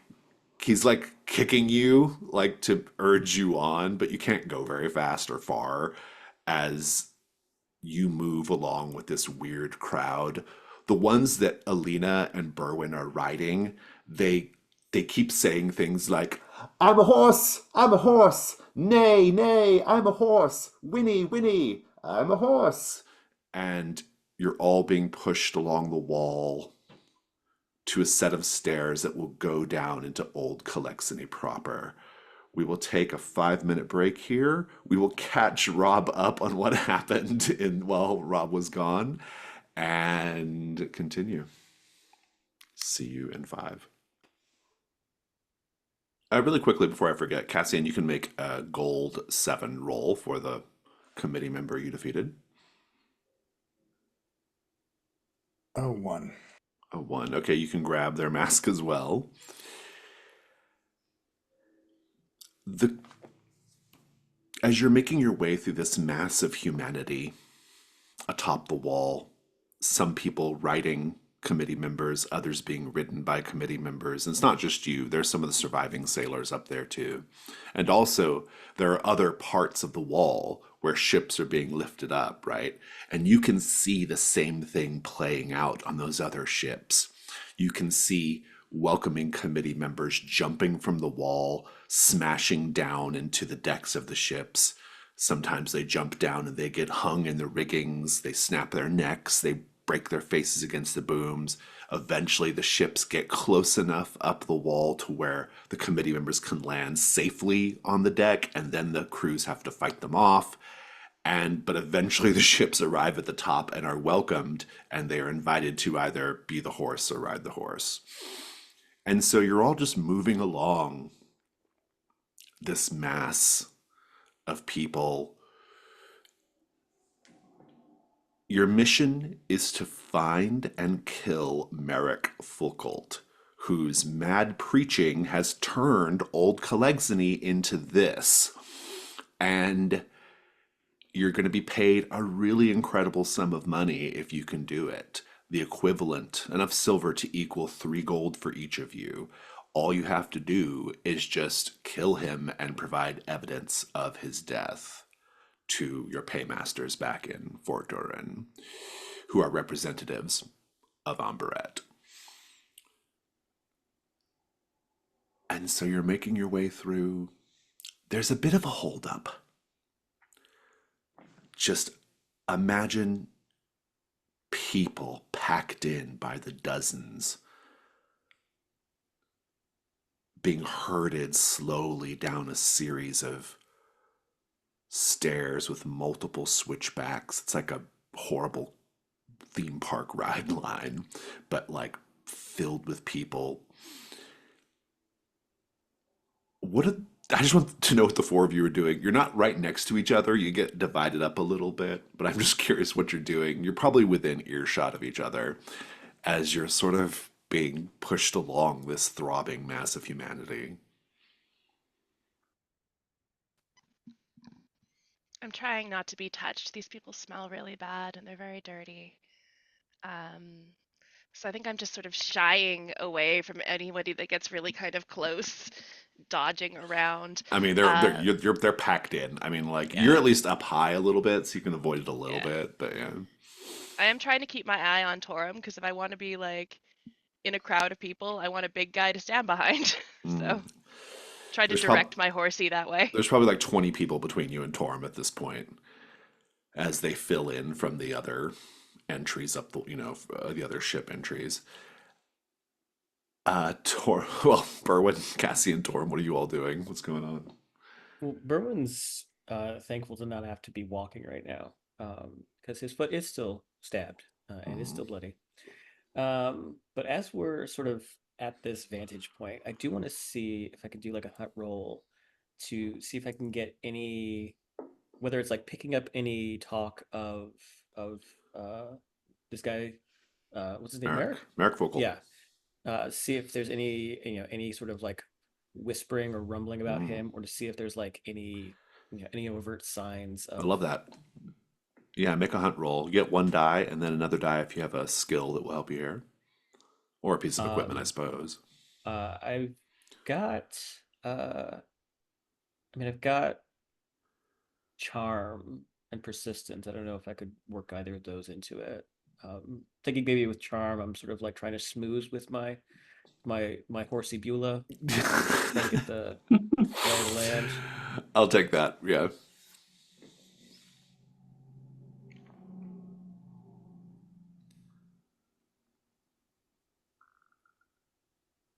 kicking you, like to urge you on, but you can't go very fast or far as you move along with this weird crowd. The ones that Alina and Berwin are riding, they keep saying things like, I'm a horse, I'm a horse, nay, nay, I'm a horse, whinny, whinny, I'm a horse. And you're all being pushed along the wall to a set of stairs that will go down into Old Kaleczenie proper. We will take a 5-minute break here. We will catch Rob up on what happened while Rob was gone and continue. See you in 5. Really quickly before I forget, Cassian, you can make a gold 7 roll for the committee member you defeated. Oh, 1. A 1. Okay, you can grab their mask as well. As you're making your way through this mass of humanity atop the wall, some people writing committee members, others being ridden by committee members. And it's not just you, there's some of the surviving sailors up there too. And also, there are other parts of the wall where ships are being lifted up, right? And you can see the same thing playing out on those other ships. You can see welcoming committee members jumping from the wall, smashing down into the decks of the ships. Sometimes they jump down and they get hung in the riggings, they snap their necks, they break their faces against the booms. Eventually, the ships get close enough up the wall to where the committee members can land safely on the deck, and then the crews have to fight them off. But eventually, the ships arrive at the top and are welcomed, and they are invited to either be the horse or ride the horse. And so you're all just moving along this mass of people. Your mission is to find and kill Merrick Foucault, whose mad preaching has turned Old Kaleczenie into this. And you're going to be paid a really incredible sum of money if you can do it. The equivalent, enough silver to equal 3 gold for each of you. All you have to do is just kill him and provide evidence of his death to your paymasters back in Fort Durin, who are representatives of Ambaret. And so you're making your way through. There's a bit of a holdup. Just imagine people packed in by the dozens, being herded slowly down a series of stairs with multiple switchbacks. It's like a horrible theme park ride line, but like filled with people. What I just want to know what the four of you are doing. You're not right next to each other. You get divided up a little bit, but I'm just curious what you're doing. You're probably within earshot of each other as you're sort of being pushed along this throbbing mass of humanity. I'm trying not to be touched. These people smell really bad and they're very dirty. Um, so I think I'm just sort of shying away from anybody that gets really kind of close, dodging around. I mean, Uh, they're packed in. I mean, like you're yeah, at least up high a little bit, so you can avoid it a little yeah. bit. But yeah, I am trying to keep my eye on Torum because if I want to be like in a crowd of people, I want a big guy to stand behind. mm. So try to there's probably direct my horsey that way. there's probably like 20 people between you and Torm at this point, as they fill in from the other entries up the the other ship entries. Tor, well, Berwin, Cassie, and Torm, what are you all doing? What's going on? Well, Berwin's thankful to not have to be walking right now, because his foot is still stabbed and is Mm. still bloody. But as we're sort of at this vantage point, I do want to see if I could do like a hunt roll to see if I can get any, whether it's like picking up any talk of uh this guy, what's his name, Merrick, Merrick? Merrick Vogel. Yeah. See if there's any, any sort of like whispering or rumbling about Mm. him, or to see if there's like any, any overt signs I of. love that. Yeah, make a hunt roll. You get one die, and then another die if you have a skill that will help you here, or a piece of equipment, I Um, suppose. I've got, uh, I've got charm and persistence. I don't know if I could work either of those into it. Thinking maybe with charm, I'm sort of like trying to smooth with my horsey Beulah, try to get the lay of the land. I'll take that. Yeah.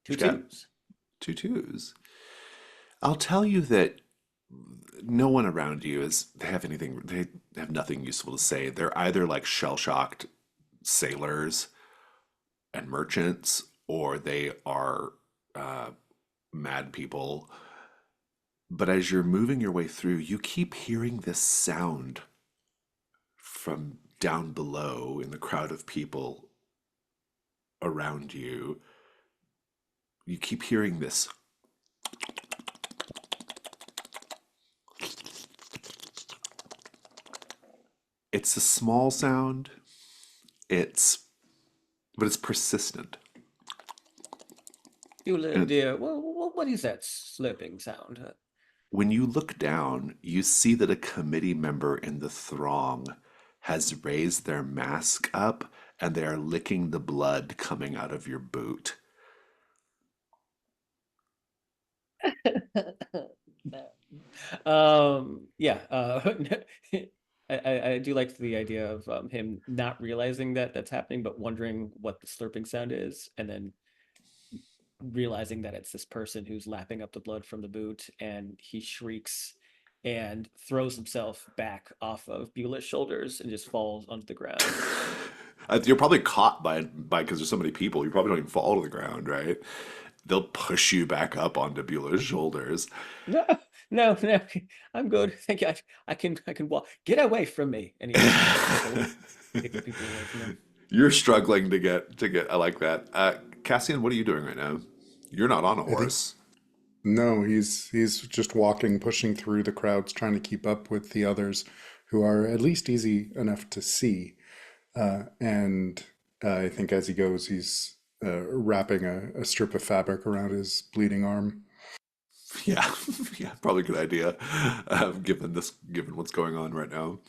2 What you got? 2s. Two twos. I'll tell you that no one around you is they have anything. They have nothing useful to say. They're either like shell shocked sailors and merchants, or they are uh, mad people. But as you're moving your way through, you keep hearing this sound from down below in the crowd of people around you. You keep hearing this. It's a small sound. It's but it's persistent. Beulah, And dear, what is that slurping sound? when you look down, you see that a committee member in the throng has raised their mask up and they are licking the blood coming out of your boot. Yeah, I do like the idea of him not realizing that that's happening, but wondering what the slurping sound is, and then realizing that it's this person who's lapping up the blood from the boot, and he shrieks and throws himself back off of Beulah's shoulders and just falls onto the ground. You're probably caught by because there's so many people. You probably don't even fall to the ground, right? They'll push you back up onto Beulah's shoulders. No, no, I'm good. Thank you. I can walk. Get away from me. And he tries to kick the people away from him. You're struggling to get. I like that. Cassian, what are you doing right now? You're not on a I think horse. no, he's just walking, pushing through the crowds, trying to keep up with the others who are at least easy enough to see. And I think as he goes, he's wrapping a strip of fabric around his bleeding arm. Yeah, yeah, probably a good idea, given what's going on right now.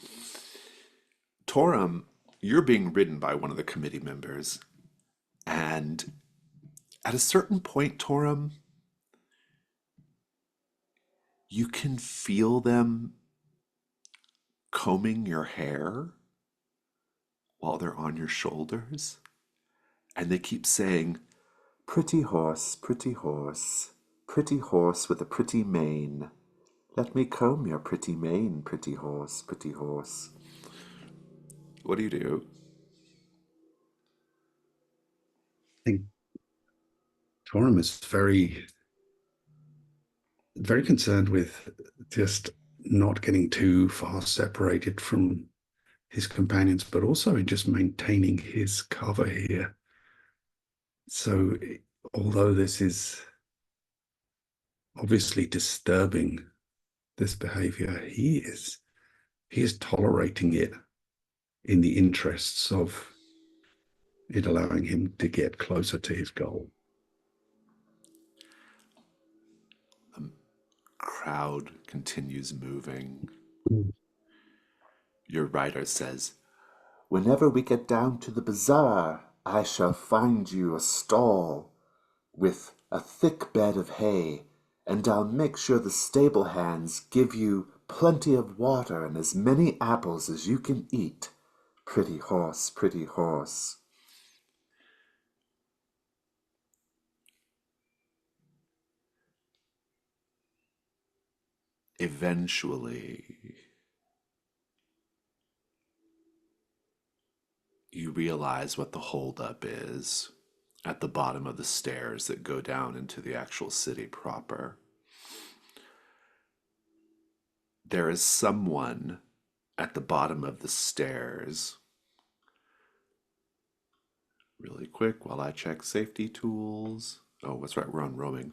Torum, you're being ridden by one of the committee members, and at a certain point, Torum, you can feel them combing your hair while they're on your shoulders, and they keep saying, pretty horse, pretty horse with a pretty mane. Let me comb your pretty mane, pretty horse, pretty horse. What do you do? I think Torum is very very concerned with just not getting too far separated from his companions, but also in just maintaining his cover here. So, although this is obviously disturbing, this behavior, he is tolerating it in the interests of it allowing him to get closer to his goal. The crowd continues moving. Your writer says, "Whenever we get down to the bazaar, I shall find you a stall with a thick bed of hay, and I'll make sure the stable hands give you plenty of water and as many apples as you can eat. Pretty horse, pretty horse." Eventually, you realize what the holdup is at the bottom of the stairs that go down into the actual city proper. There is someone at the bottom of the stairs. Really quick while I check safety tools. Oh, that's right, we're on roaming.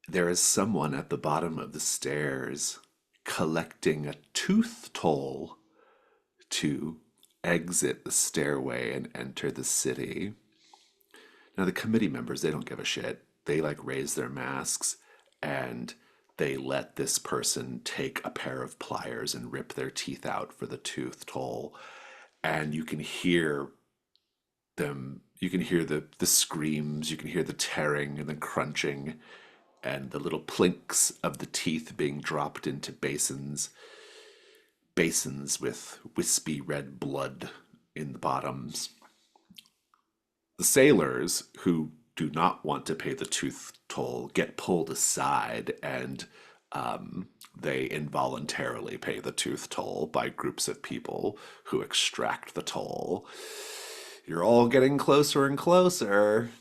There is someone at the bottom of the stairs collecting a tooth toll to exit the stairway and enter the city. Now, the committee members, they don't give a shit. They like raise their masks and they let this person take a pair of pliers and rip their teeth out for the tooth toll. And you can hear them, you can hear the screams, you can hear the tearing and the crunching and the little plinks of the teeth being dropped into basins with wispy red blood in the bottoms. The sailors who do not want to pay the tooth toll get pulled aside, and they involuntarily pay the tooth toll by groups of people who extract the toll. You're all getting closer and closer.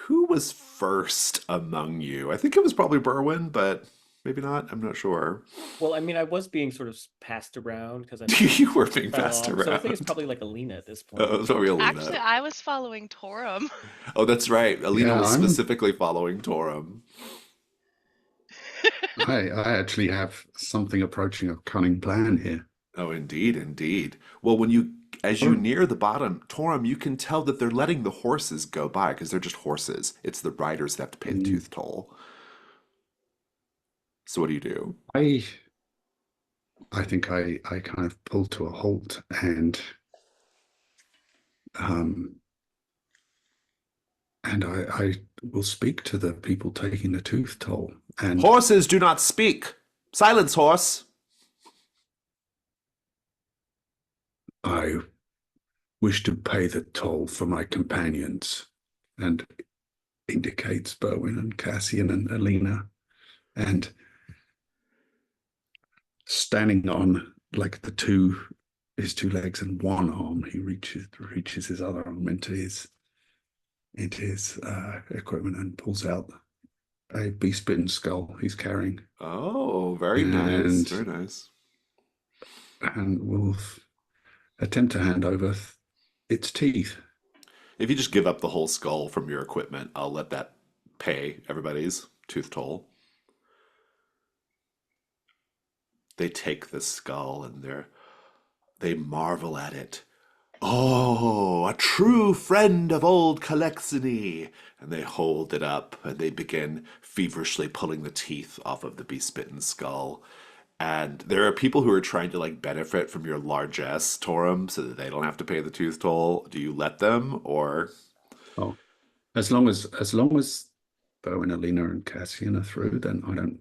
Who was first among you? I think it was probably Berwin, but maybe not. I'm not sure. Well, I mean, I was being sort of passed around because I You were being fell passed off. around. So I think it's probably like Alina at this point. Oh, it's probably Alina. Actually, I was following Torum. Oh, that's right. Alina Yeah, was I'm- specifically following Torum. I actually have something approaching a cunning plan here. Oh, indeed, indeed. Well, as you near the bottom, Torum, you can tell that they're letting the horses go by because they're just horses. It's the riders that have to pay the tooth toll. So what do you do? I think I kind of pull to a halt and I will speak to the people taking the tooth toll. And Horses do not speak. Silence, horse. I wish to pay the toll for my companions, and indicates Berwin and Cassian and Alina, and standing on like his two legs and one arm, he reaches his other arm into his equipment and pulls out a beast-bitten skull he's carrying. Oh, very nice. Very nice. And will attempt to hand over its teeth. If you just give up the whole skull from your equipment, I'll let that pay everybody's tooth toll. They take the skull and they marvel at it. Oh, a true friend of Old Kaleczenie. And they hold it up and they begin feverishly pulling the teeth off of the beast-bitten skull. And there are people who are trying to like benefit from your largesse, Torum, so that they don't have to pay the tooth toll. Do you let them, or? Oh, as long as Berwin, Alina, and Cassian are through, then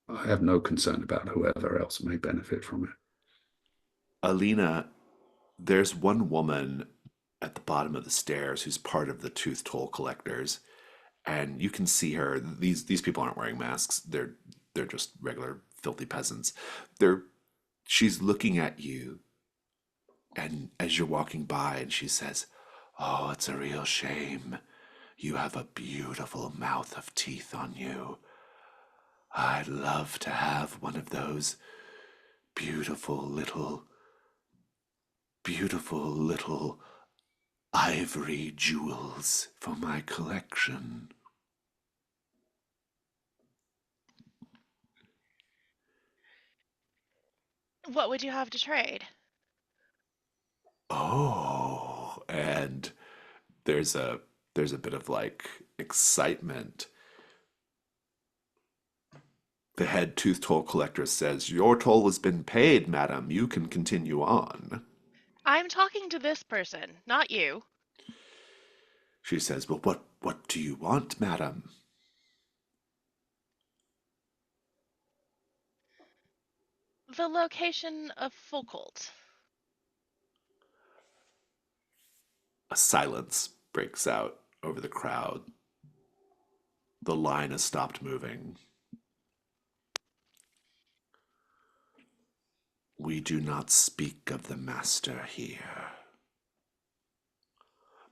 I have no concern about whoever else may benefit from it. Alina, there's one woman at the bottom of the stairs who's part of the tooth toll collectors, and you can see her. These people aren't wearing masks. They're just regular filthy peasants. She's looking at you, and as you're walking by, and she says, "Oh, it's a real shame. You have a beautiful mouth of teeth on you. I'd love to have one of those beautiful little ivory jewels for my collection. What would you have to trade? Oh, and there's a bit of like excitement. The head tooth toll collector says, "Your toll has been paid, madam. You can continue on." I'm talking to this person, not you. She says, "Well, what do you want, madam?" The location of Foucault. A silence breaks out over the crowd. The line has stopped moving. We do not speak of the master here.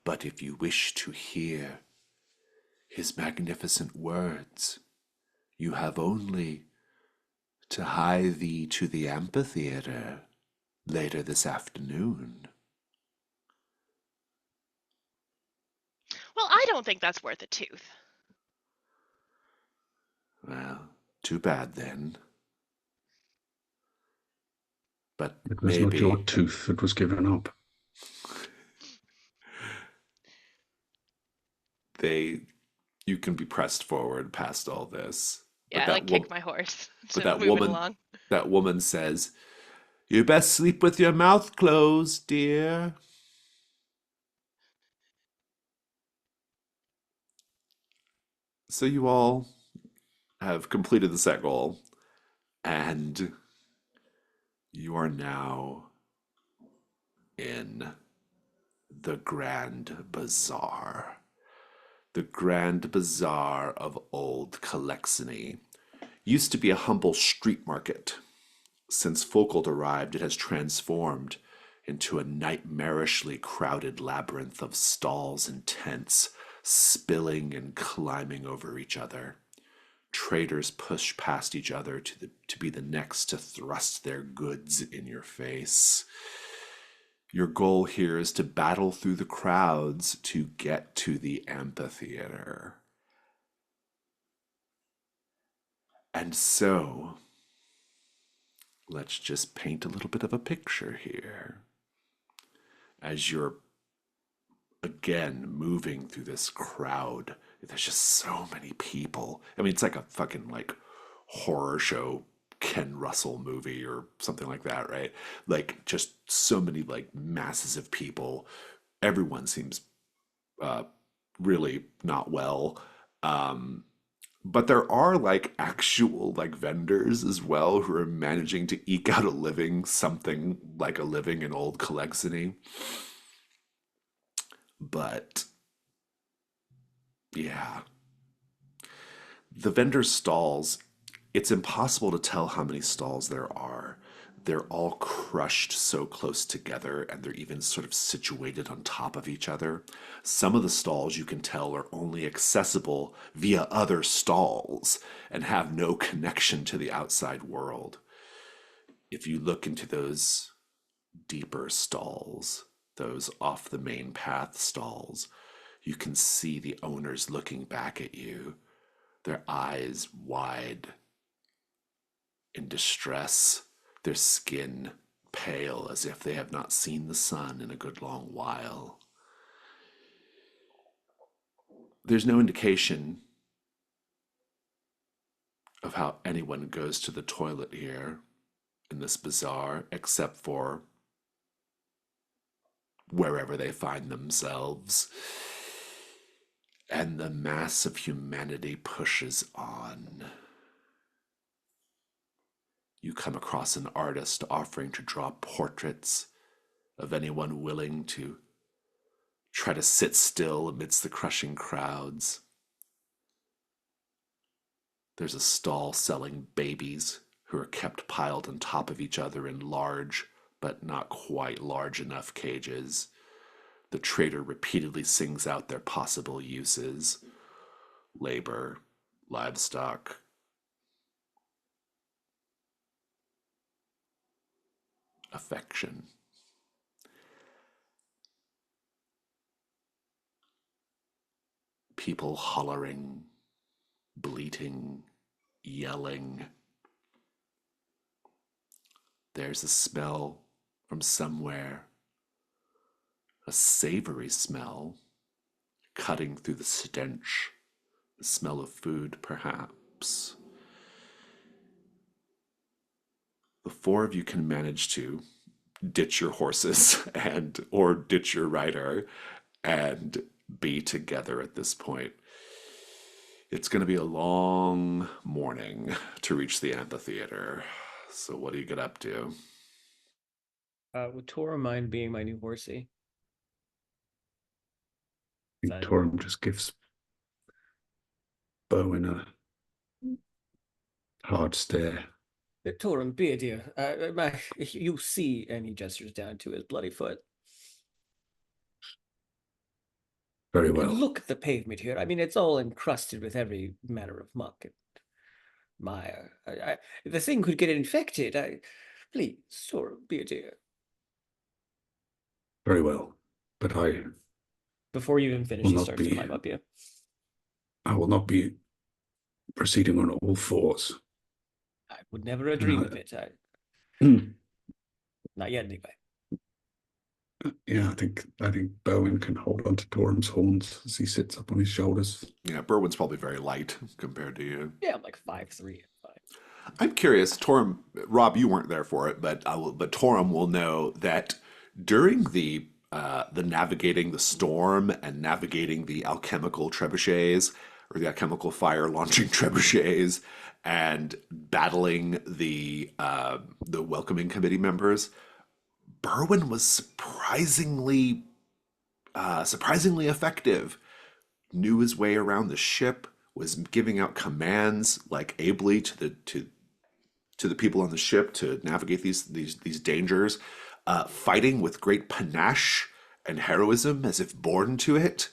But if you wish to hear his magnificent words, you have only to hie thee to the amphitheater later this afternoon. Well, I don't think that's worth a tooth. Well, too bad then. But It was not your maybe tooth that was given up. you can be pressed forward past all this. Yeah, But I like kick my horse but to move it along. that woman says, "You best sleep with your mouth closed, dear." So you all have completed the set goal, and you are now in the Grand Bazaar. The Grand Bazaar of Old Kaleczenie used to be a humble street market. Since Foucault arrived, it has transformed into a nightmarishly crowded labyrinth of stalls and tents, spilling and climbing over each other. Traders push past each other to be the next to thrust their goods in your face. Your goal here is to battle through the crowds to get to the amphitheater. And so, let's just paint a little bit of a picture here. As you're again moving through this crowd, there's just so many people. I mean, it's like a fucking like horror show Ken Russell movie or something like that, right? Like just so many like masses of people. Everyone seems really not well. But there are like actual like vendors as well who are managing to eke out a living, something like a living in Old Kaleczenie. But yeah, the vendor stalls, it's impossible to tell how many stalls there are. They're all crushed so close together, and they're even sort of situated on top of each other. Some of the stalls you can tell are only accessible via other stalls and have no connection to the outside world. If you look into those deeper stalls, those off the main path stalls, you can see the owners looking back at you, their eyes wide in distress, their skin pale as if they have not seen the sun in a good long while. There's no indication of how anyone goes to the toilet here in this bazaar, except for wherever they find themselves. And the mass of humanity pushes on. You come across an artist offering to draw portraits of anyone willing to try to sit still amidst the crushing crowds. There's a stall selling babies who are kept piled on top of each other in large, but not quite large enough cages. The trader repeatedly sings out their possible uses: labor, livestock, affection. People hollering, bleating, yelling. There's a smell from somewhere, a savory smell, cutting through the stench, the smell of food, perhaps. The four of you can manage to ditch your horses or ditch your rider and be together at this point. It's going to be a long morning to reach the amphitheater. So what do you get up to? Would Tora mind being my new horsey? I think Torum just gives Bowen a hard stare. Torum, be a dear. You see, and he gestures down to his bloody foot. Very well. Look at the pavement here. I mean, it's all encrusted with every manner of muck and mire. The thing could get infected. Please, Torum, be a dear. Very well. But Before you even finish, will he not starts to be- climb up you. I will not be proceeding on all fours. I would never dream of it. Hmm. Not yet, anyway. Yeah, I think Bowen can hold on to Torum's horns as he sits up on his shoulders. Yeah, Berwin's probably very light compared to you. Yeah, I'm like 5'3". I'm curious, Torum, Rob, you weren't there for it, but Torum will know that during the navigating the storm and navigating the alchemical trebuchets or the alchemical fire launching trebuchets and battling the welcoming committee members, Berwin was surprisingly effective. Knew his way around the ship, was giving out commands like ably to the people on the ship to navigate these dangers, fighting with great panache and heroism as if born to it.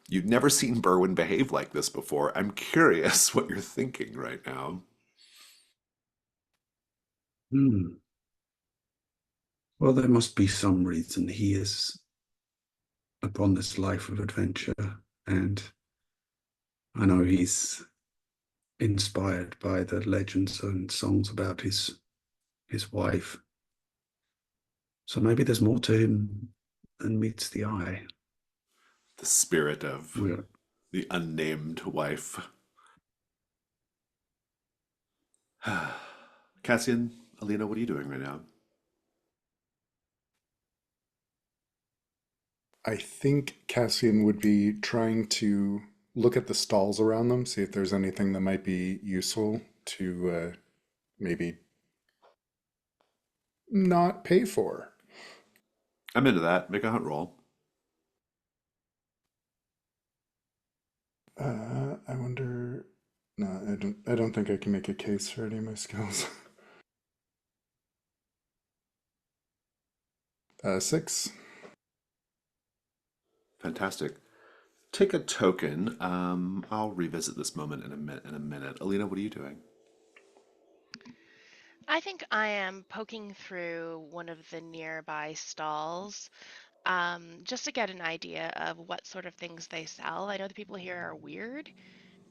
You've never seen Berwin behave like this before. I'm curious what you're thinking right now. Hmm. Well, there must be some reason he is upon this life of adventure, and I know he's inspired by the legends and songs about his wife. So maybe there's more to him than meets the eye. The spirit of We're, the unnamed wife. Cassian, Alina, what are you doing right now? I think Cassian would be trying to look at the stalls around them, see if there's anything that might be useful to maybe not pay for. I'm into that. Make a hunt roll. I wonder. No, I don't. I don't think I can make a case for any of my skills. 6. Fantastic. Take a token. I'll revisit this moment in a minute. Alina, what are you doing? I think I am poking through one of the nearby stalls, just to get an idea of what sort of things they sell. I know the people here are weird,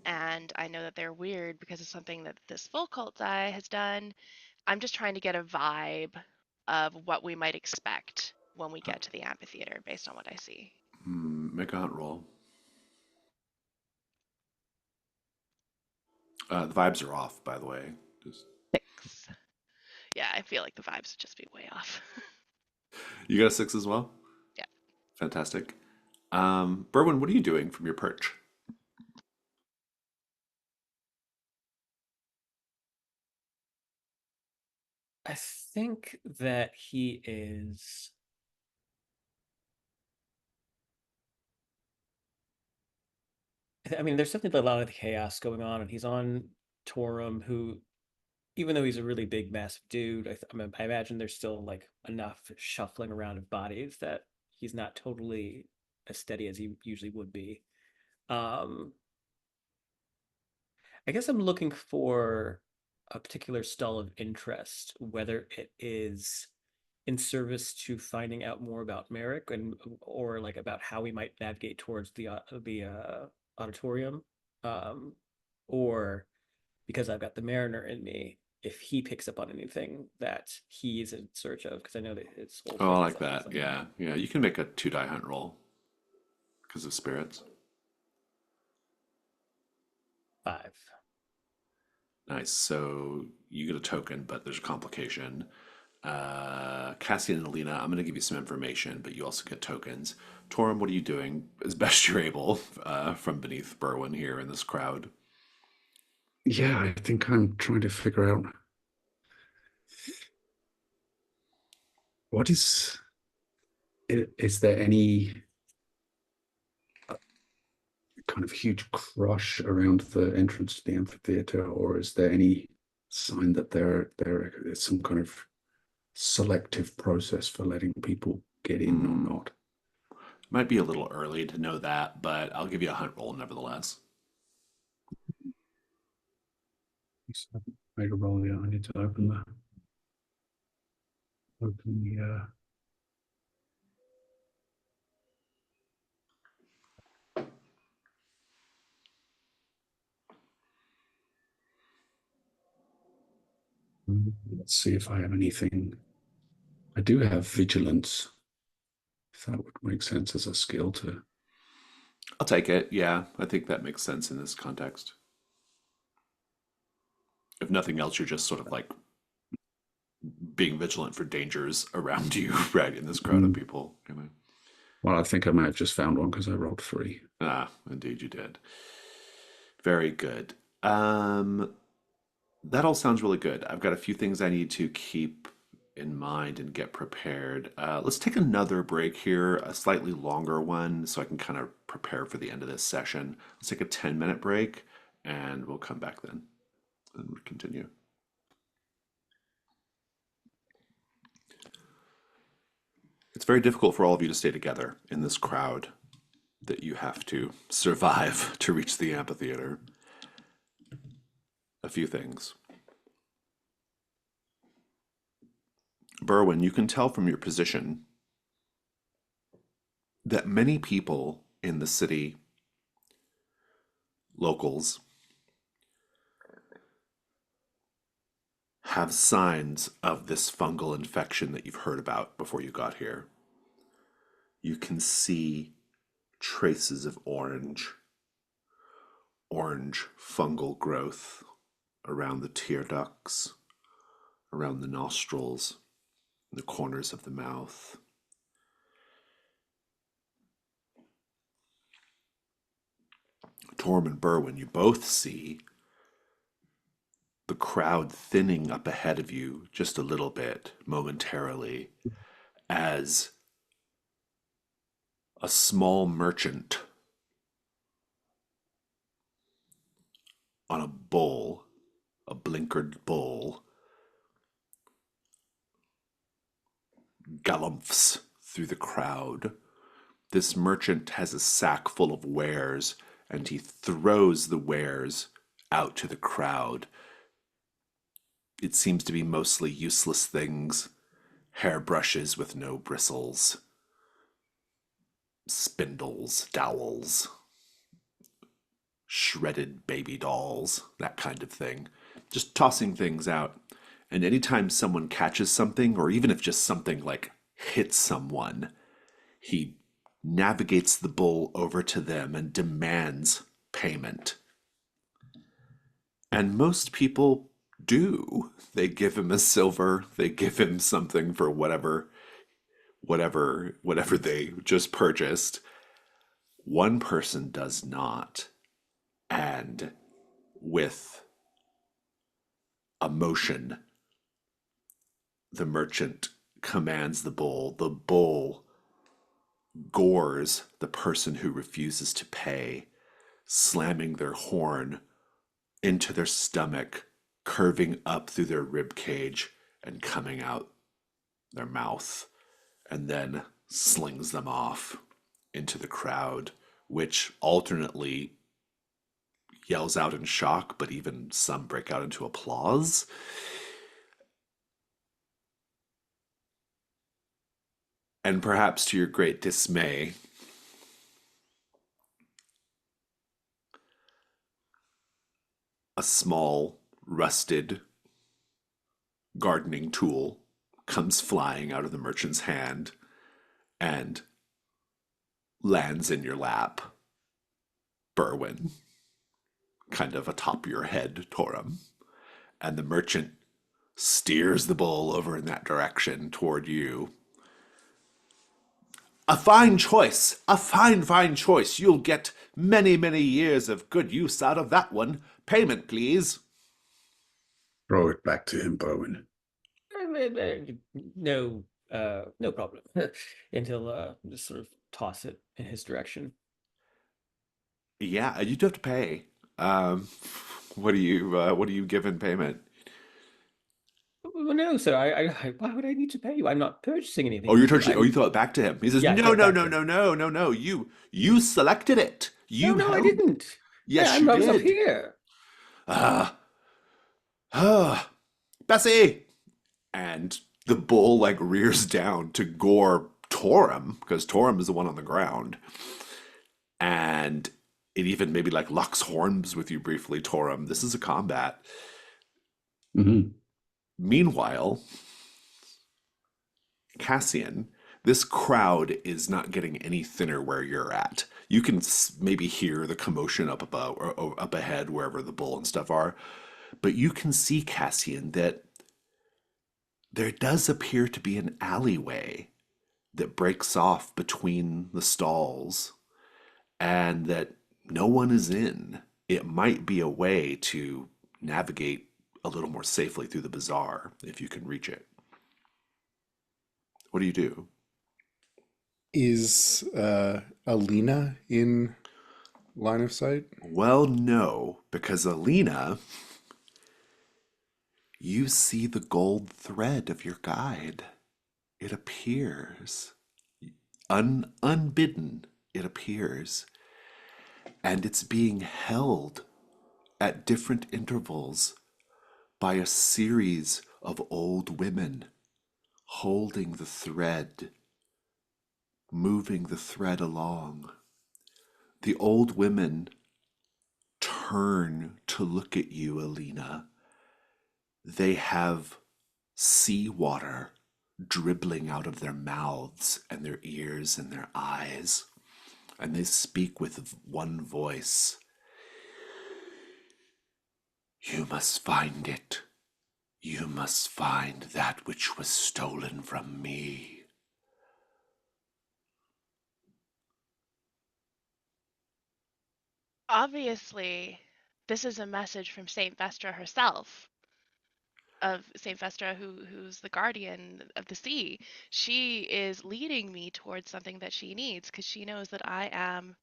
and I know that they're weird because of something that this full cult guy has done. I'm just trying to get a vibe of what we might expect when we get to the amphitheater based on what I see. Make a hunt roll. The vibes are off, by the way. Just... 6. Yeah, I feel like the vibes would just be way off. You got a 6 as well? Yeah. Fantastic. Berwin, what are you doing from your perch? I think that he is. I mean, there's definitely a lot of chaos going on, and he's on Torum, who, even though he's a really big, massive dude, I imagine there's still like enough shuffling around of bodies that he's not totally as steady as he usually would be. Um, I guess I'm looking for a particular stall of interest, whether it is in service to finding out more about Merrick and or like about how we might navigate towards the auditorium, um, or because I've got the Mariner in me, if he picks up on anything that he is in search of, because I know that his whole Oh, I thing is like that. Yeah, yeah. You can make a 2 die hunt roll because of spirits. 5. Nice. So you get a token, but there's a complication. Cassian and Alina, I'm going to give you some information, but you also get tokens. Torum, what are you doing as best you're able from beneath Berwyn here in this crowd? Yeah, I think I'm trying to figure out what is there any kind of huge crush around the entrance to the amphitheater, or is there any sign that there is some kind of selective process for letting people get in or not? Might be a little early to know that, but I'll give you a hunt roll nevertheless. Made a roll. Yeah, I need to open the let's see if I have anything. I do have vigilance, if that would make sense as a skill to. I'll take it. Yeah, I think that makes sense in this context. If nothing else, you're just sort of like being vigilant for dangers around you, right, in this crowd of people. Anyway. Well, I think I might have just found one because I rolled 3. Ah, indeed you did. Very good. That all sounds really good. I've got a few things I need to keep in mind and get prepared. Let's take another break here, a slightly longer one, so I can kind of prepare for the end of this session. Let's take a 10-minute break, and we'll come back then and continue. It's very difficult for all of you to stay together in this crowd that you have to survive to reach the amphitheater. A few things. Berwyn, you can tell from your position that many people in the city, locals, have signs of this fungal infection that you've heard about before you got here. You can see traces of orange fungal growth around the tear ducts, around the nostrils, the corners of the mouth. Torm and Berwyn, you both see the crowd thinning up ahead of you just a little bit momentarily as a small merchant on a bull, a blinkered bull, galumphs through the crowd. This merchant has a sack full of wares, and he throws the wares out to the crowd. It seems to be mostly useless things: hairbrushes with no bristles, spindles, dowels, shredded baby dolls, that kind of thing. Just tossing things out. And anytime someone catches something, or even if just something like hits someone, he navigates the bull over to them and demands payment. And most people do. They give him a silver, they give him something for whatever they just purchased. One person does not. And with emotion, the merchant commands the bull. The bull gores the person who refuses to pay, slamming their horn into their stomach, curving up through their rib cage and coming out their mouth, and then slings them off into the crowd, which alternately yells out in shock, but even some break out into applause. And perhaps to your great dismay, a small, rusted gardening tool comes flying out of the merchant's hand and lands in your lap, Berwin, kind of atop your head, Torum. And the merchant steers the bull over in that direction toward you. A fine choice, a fine choice. You'll get many, many years of good use out of that one. Payment, please. Throw it back to him, Bowen. No, no problem. And he'll just sort of toss it in his direction. Yeah, you do have to pay. Um, what do you give in payment? Well, no, sir. Why would I need to pay you? I'm not purchasing anything Oh, you're from you. touching. Oh, you throw it back to him. He says, Yeah, I "No, throw it no, back no, to him. no, no, no, no. You selected it. No, You no, I held. didn't. Yes, I you was up did. here. Ah, ah, Bessie!" And the bull like rears down to gore Torum because Torum is the one on the ground, and it even maybe like locks horns with you briefly, Torum. This is a combat. Mm-hmm. Meanwhile, Cassian, this crowd is not getting any thinner where you're at. You can maybe hear the commotion up above or up ahead, wherever the bull and stuff are, but you can see, Cassian, that there does appear to be an alleyway that breaks off between the stalls and that no one is in. It might be a way to navigate a little more safely through the bazaar if you can reach it. What do you do? Is Alina in line of sight? Well, no, because Alina, you see the gold thread of your guide. It appears. Unbidden, it appears. And it's being held at different intervals by a series of old women holding the thread, moving the thread along. The old women turn to look at you, Alina. They have seawater dribbling out of their mouths and their ears and their eyes, and they speak with one voice. You must find it. You must find that which was stolen from me. Obviously, this is a message from Saint Vestra herself, of Saint Vestra, who's the guardian of the sea. She is leading me towards something that she needs because she knows that I am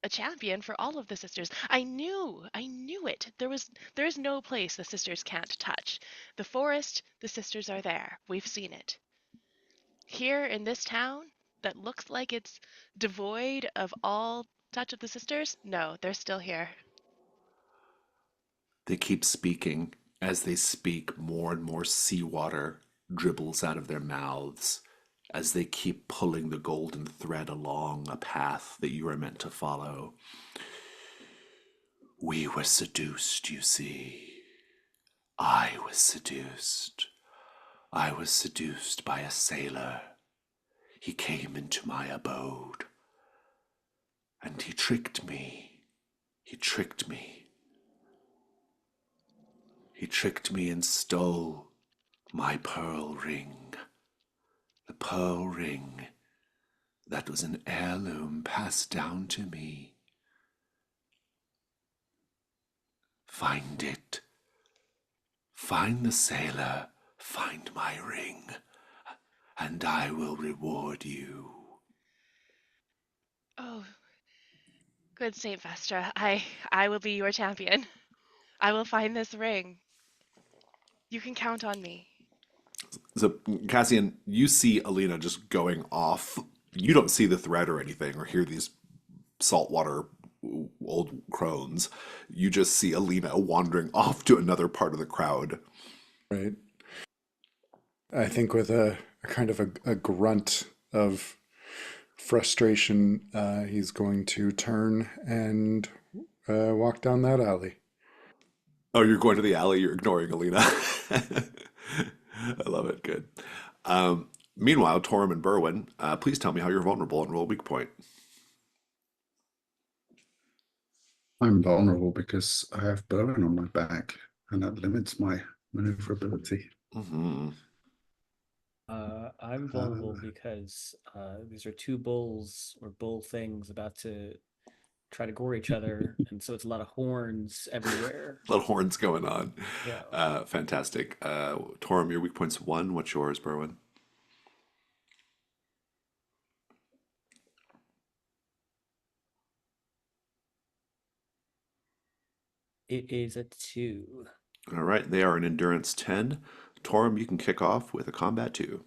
a champion for all of the sisters. I knew it. There is no place the sisters can't touch. The forest, the sisters are there. We've seen it. Here in this town that looks like it's devoid of all touch of the sisters, no, they're still here. They keep speaking. As they speak, more and more seawater dribbles out of their mouths as they keep pulling the golden thread along a path that you are meant to follow. We were seduced, you see. I was seduced. I was seduced by a sailor. He came into my abode, and he tricked me. He tricked me. He tricked me and stole my pearl ring. The pearl ring that was an heirloom passed down to me. Find it. Find the sailor. Find my ring, and I will reward you. Oh, good Saint Vestra. I will be your champion. I will find this ring. You can count on me. So, Cassian, you see Alina just going off you don't see the threat or anything or hear these saltwater old crones. You just see Alina wandering off to another part of the crowd. Right. I think with a kind of a grunt of frustration, he's going to turn and walk down that alley. Oh, you're going to the alley, you're ignoring Alina. I love it. Good. Meanwhile, Torum and Berwin, please tell me how you're vulnerable and roll a weak point. I'm vulnerable because I have Berwin on my back, and that limits my maneuverability. Mm-hmm. I'm vulnerable because these are two bulls or bull things about to try to gore each other, and so it's a lot of horns everywhere. Little horns going on. Yeah. Fantastic. Torum, your weak point's 1. What's yours, Berwin? It is a 2. All right, they are an endurance 10. Torum, you can kick off with a combat 2.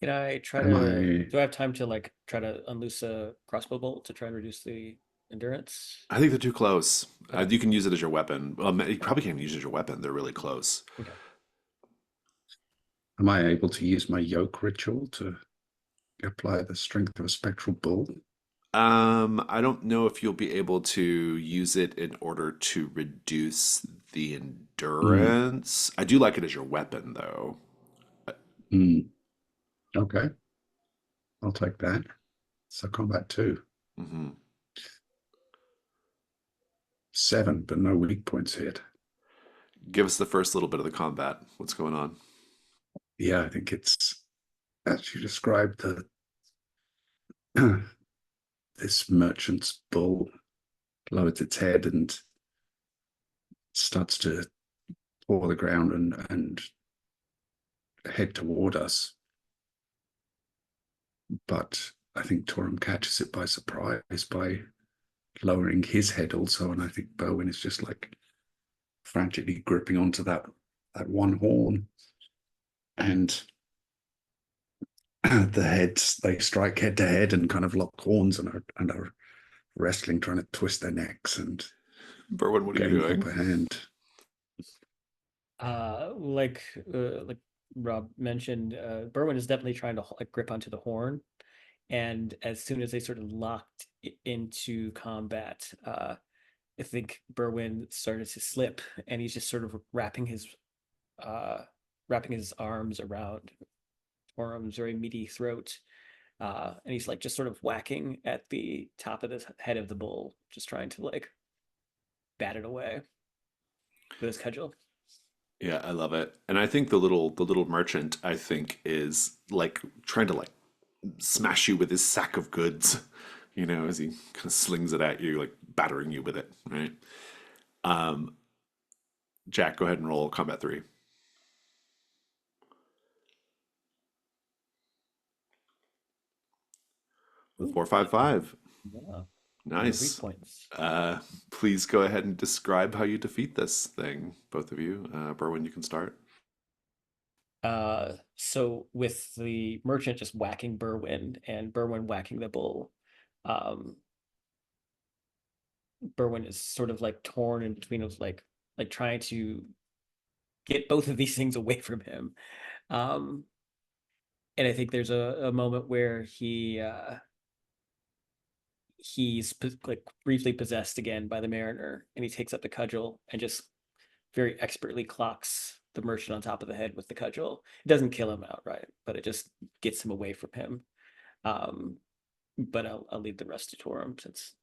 Can I try Am to? I? Do I have time to like try to unloose a crossbow bolt to try and reduce the endurance? I think they're too close. Okay. You can use it as your weapon. You probably can't use it as your weapon. They're really close. Okay. Am I able to use my yoke ritual to apply the strength of a spectral bull? I don't know if you'll be able to use it in order to reduce the endurance. I do like it as your weapon, though. Mm. Okay, I'll take that. So combat 2. Mm-hmm. 7, but no weak points hit. Give us the first little bit of the combat. What's going on? Yeah, I think it's as you described the this merchant's bull lowers its head and starts to paw the ground and head toward us. But I think Torum catches it by surprise by lowering his head also, and I think Bowen is just like frantically gripping onto that one horn, and the heads, they strike head to head and kind of lock horns and are wrestling, trying to twist their necks and Berwin, what are you gain doing? upper hand. Like Rob mentioned, Berwin is definitely trying to like grip onto the horn, and as soon as they sort of locked into combat, I think Berwin started to slip, and he's just sort of wrapping his arms around Torum's very meaty throat, and he's like just sort of whacking at the top of the head of the bull, just trying to like bat it away with his cudgel. Yeah, I love it. And I think the little merchant, I think, is like trying to like smash you with his sack of goods, as he kind of slings it at you, like battering you with it, right? Um, Jack, go ahead and roll combat 3. Ooh, 455. yeah. No weak Nice. points. Please go ahead and describe how you defeat this thing, both of you. Berwin, you can start. So with the merchant just whacking Berwin and Berwin whacking the bull, um, Berwin is sort of like torn in between of like trying to get both of these things away from him. Um, and I think there's a moment where he's like briefly possessed again by the mariner, and he takes up the cudgel and just very expertly clocks the merchant on top of the head with the cudgel. It doesn't kill him outright, but it just gets him away from him. Um, but I'll leave the rest to Torum since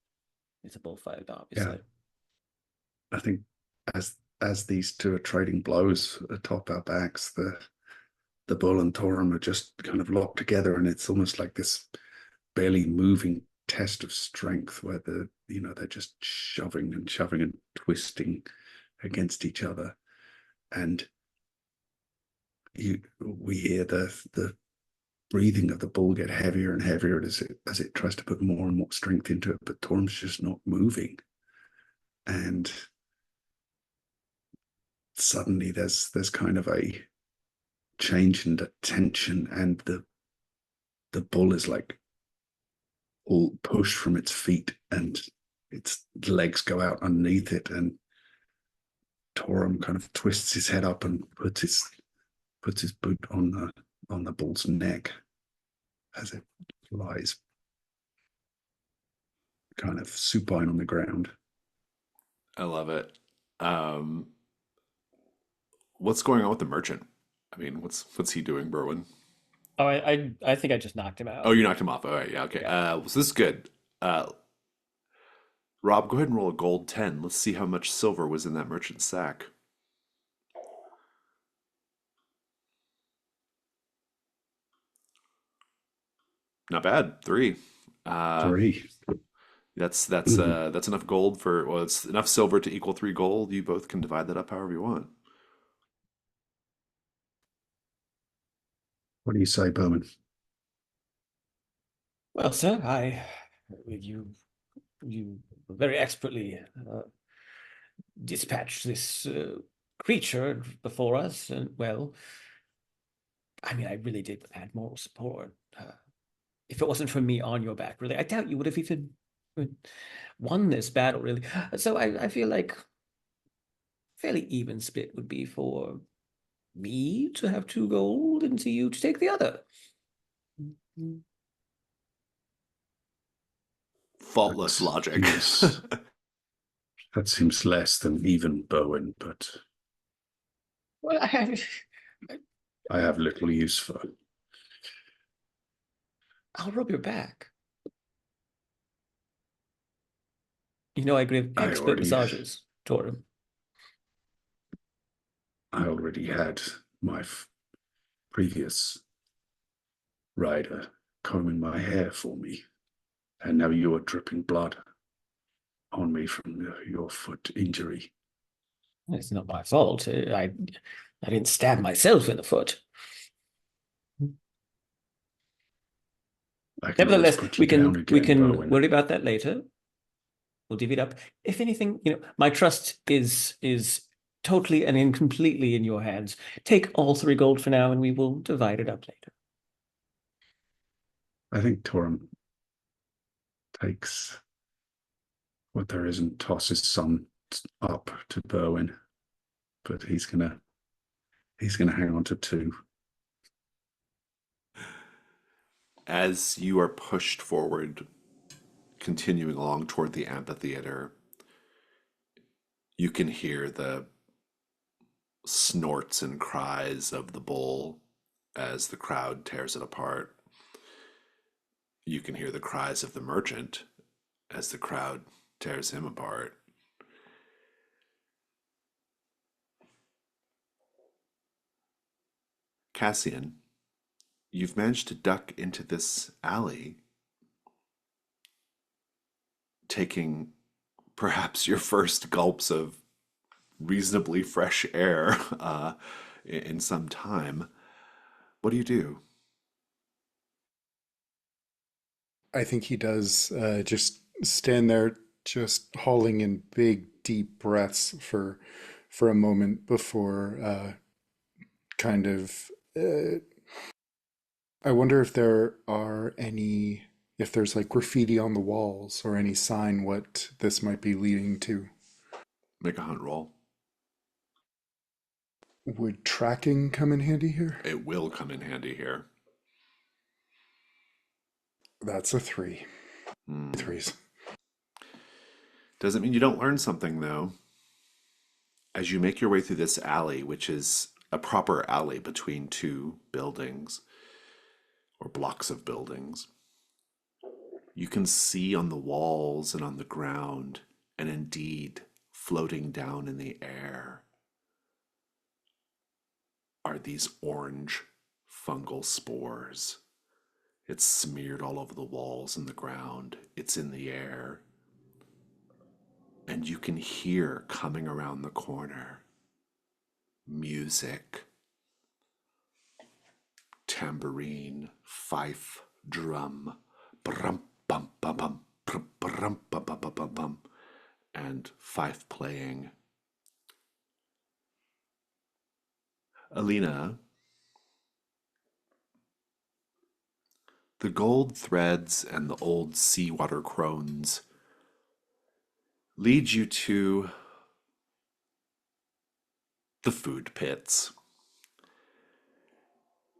it's a bullfight, Yeah, obviously. I think as these two are trading blows atop our backs, the bull and Torum are just kind of locked together, and it's almost like this barely moving test of strength where they're just shoving and twisting against each other, and we hear the breathing of the bull get heavier and heavier as it tries to put more and more strength into it, but Torm's just not moving, and suddenly there's kind of a change in the tension, and the bull is like all pushed from its feet, and its legs go out underneath it, and Torum kind of twists his head up and puts his boot on the bull's neck as it lies kind of supine on the ground. I love it. What's going on with the merchant? I mean, what's he doing, Berwin? Oh, I think I just knocked him Oh, out. you knocked him off. All right, yeah, okay. Yeah. So this is good. Rob, go ahead and roll a gold 10. Let's see how much silver was in that merchant's sack. Not bad. 3. Uh, 3. that's enough gold for, well, it's enough silver to equal 3 gold. You both can divide that up however you want. What do you say, Bowman? Well, sir, you very expertly dispatched this creature before us, and well, I mean, I really did add moral support. If it wasn't for me on your back, really, I doubt you would have even won this battle, really. So I feel like fairly even split would be for me to have 2 gold and to you to take the other. Faultless logic. Yes. That seems less than even, Bowen, but Well, I have little use for. I'll rub your back. You know, I give expert massages, Torum. I already had my previous rider combing my hair for me, and now you are dripping blood on me from your foot injury. It's not my fault. I didn't stab myself in the foot. I can always Nevertheless, put we you down can again, Bowen. worry about that later. We'll divvy it up. If anything, you know, my trust is totally and completely in your hands. Take all 3 gold for now, and we will divide it up later. I think Torum takes what there is and tosses some up to Berwin, but he's gonna hang on to 2. As you are pushed forward, continuing along toward the amphitheater, you can hear the snorts and cries of the bull as the crowd tears it apart. You can hear the cries of the merchant as the crowd tears him apart. Cassian, you've managed to duck into this alley, taking perhaps your first gulps of reasonably fresh air in some time. What do you do? I think he does just stand there, just hauling in big, deep breaths for a moment before kind of. I wonder if if there's like graffiti on the walls or any sign what this might be leading to. Make a hunt roll. Would tracking come in handy here? It will come in handy here. That's a 3. 3s. Doesn't mean you don't learn something, though. As you make your way through this alley, which is a proper alley between 2 buildings or blocks of buildings, you can see on the walls and on the ground, and indeed floating down in the air, are these orange fungal spores. It's smeared all over the walls and the ground. It's in the air. And you can hear coming around the corner music, tambourine, fife, drum, brum bum bum bum, brum bum bum bum bum bum, and fife playing. Alina, The gold threads and the old seawater crones lead you to the food pits.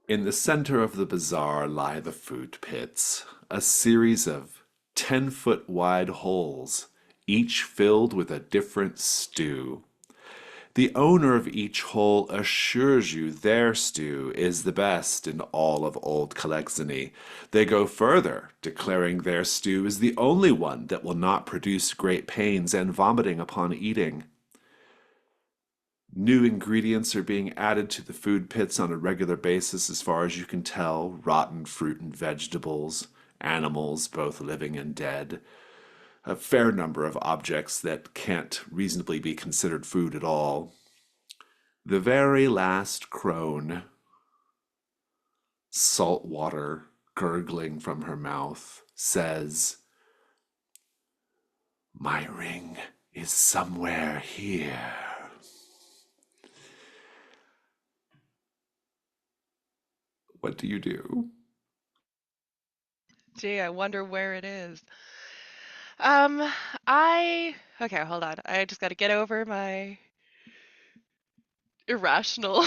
In the center of the bazaar lie the food pits, a series of 10-foot wide holes, each filled with a different stew. The owner of each hole assures you their stew is the best in all of Old Kaleczenie. They go further, declaring their stew is the only one that will not produce great pains and vomiting upon eating. New ingredients are being added to the food pits on a regular basis, as far as you can tell. Rotten fruit and vegetables, animals, both living and dead. A fair number of objects that can't reasonably be considered food at all. The very last crone, salt water gurgling from her mouth, says, "My ring is somewhere here." What do you do? Gee, I wonder where it is. Um, okay, hold on. I just got to get over my irrational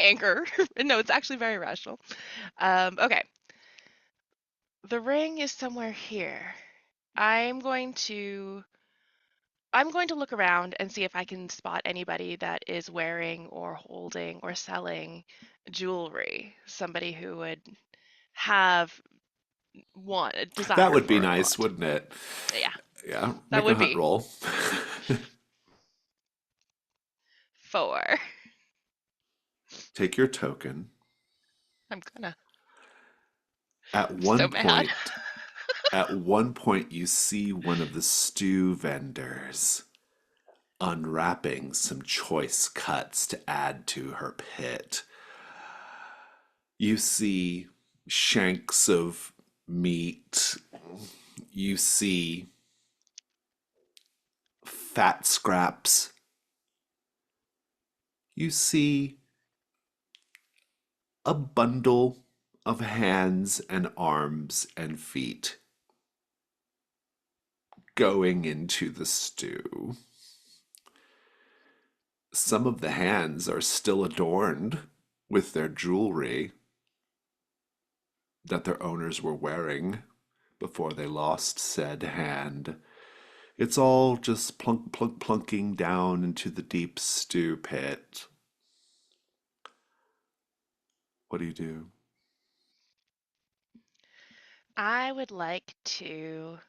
anger. No, it's actually very rational. Okay. The ring is somewhere here. I'm going to I'm going to look around and see if I can spot anybody that is wearing or holding or selling jewelry. Somebody who would have a That desire would be for it a nice, lot. wouldn't it? Yeah, Yeah, that make a would hunt be roll. 4. Take your token. I'm gonna. At I'm so one mad. point, at one point, you see one of the stew vendors unwrapping some choice cuts to add to her pit. You see shanks of meat. You see fat scraps. You see a bundle of hands and arms and feet going into the stew. Some of the hands are still adorned with their jewelry that their owners were wearing before they lost said hand. It's all just plunk, plunk, plunking down into the deep stew pit. What do you do? I would like to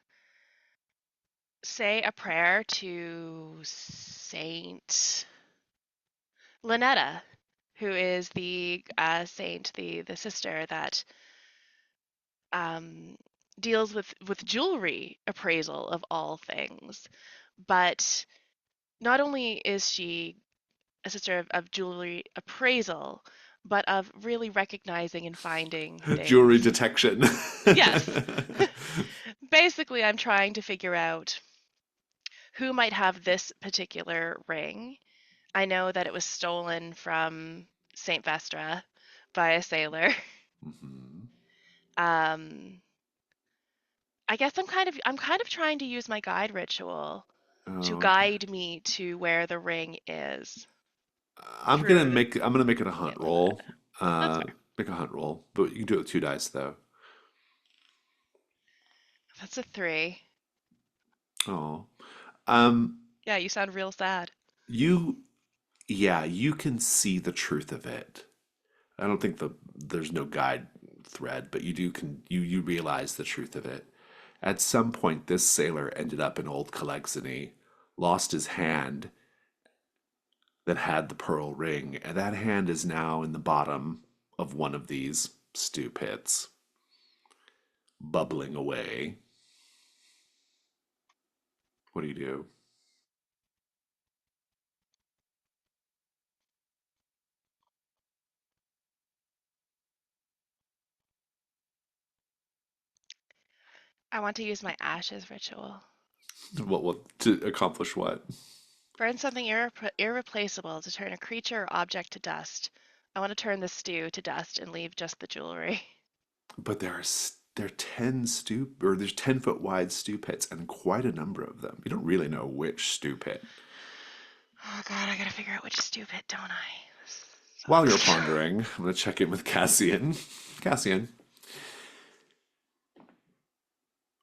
say a prayer to Saint Lynetta, who is the saint, the sister that um, deals with jewelry appraisal of all things. But not only is she a sister of jewelry appraisal, but of really recognizing and finding Jewelry things. detection. Yes. Basically, I'm trying to figure out who might have this particular ring. I know that it was stolen from St. Vestra by a sailor. Mhm. Um, I guess I'm kind of trying to use my guide ritual to Oh, okay. guide me to where the ring is I'm gonna through the make I'm gonna make it a hunt Saint Lynetta. roll. That's fair. Make a hunt roll, but you can do it with 2 dice though. That's a 3. Oh, um, Yeah, you sound real sad. you, yeah, you can see the truth of it. I don't think there's no guide thread, but you realize the truth of it. At some point, this sailor ended up in Old Kaleczenie, lost his hand that had the pearl ring, and that hand is now in the bottom of one of these stew pits, bubbling away. What do you do? I want to use my ashes ritual. What to accomplish what? Burn something irreplaceable to turn a creature or object to dust. I want to turn the stew to dust and leave just the jewelry. but there are 10 stew or there's 10-foot wide stew pits and quite a number of them. You don't really know which stew pit. Oh God, I gotta figure out which stupid, don't I? While you're pondering, I'm going to check in with Cassian. Cassian,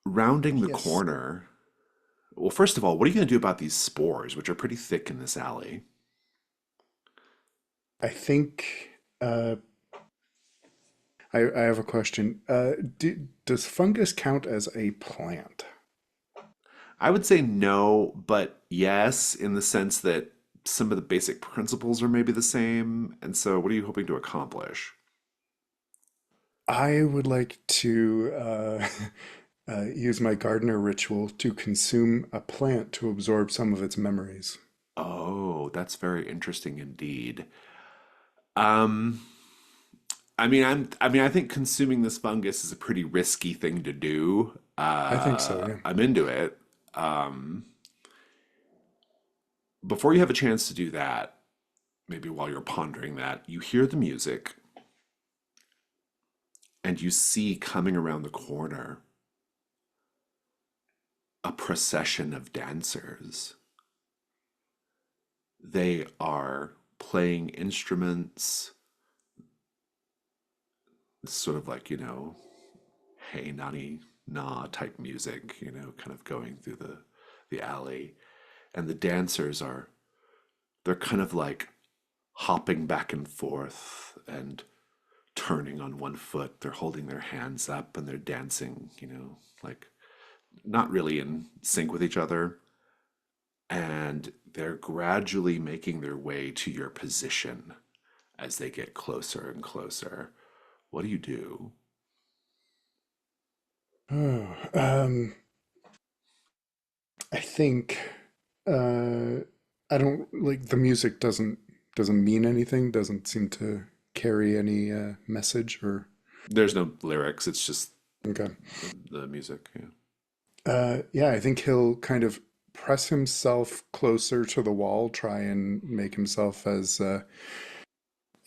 rounding the Yes. corner. Well, first of all, what are you going to do about these spores, which are pretty thick in this alley? I think I have a question. Does fungus count as a plant? I would say no, but yes, in the sense that some of the basic principles are maybe the same. And so, what are you hoping to accomplish? I would like to use my gardener ritual to consume a plant to absorb some of its memories. Oh, that's very interesting indeed. Um, I think consuming this fungus is a pretty risky thing to do. I think so, yeah. I'm into it. Um, Before you have a chance to do that, maybe while you're pondering that, you hear the music and you see coming around the corner a procession of dancers. They are playing instruments, sort of like, hey nani na type music, kind of going through the alley. And the dancers they're kind of like hopping back and forth and turning on one foot. They're holding their hands up and they're dancing, like not really in sync with each other. And they're gradually making their way to your position as they get closer and closer. What do you do? Oh, I think uh, I don't like the music doesn't mean anything, doesn't seem to carry any message or There's no lyrics, it's just okay. the music. Yeah. Yeah, I think he'll kind of press himself closer to the wall, try and make himself as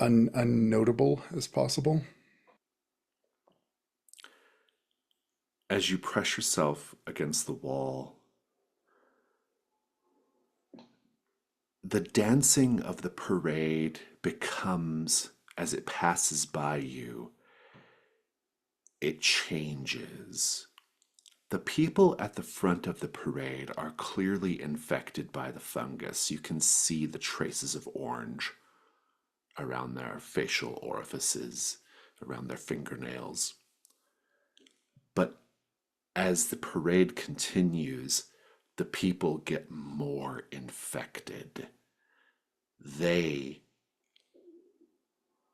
unnotable as possible. As you press yourself against the wall, the dancing of the parade becomes, as it passes by you, it changes. The people at the front of the parade are clearly infected by the fungus. You can see the traces of orange around their facial orifices, around their fingernails. But as the parade continues, the people get more infected. They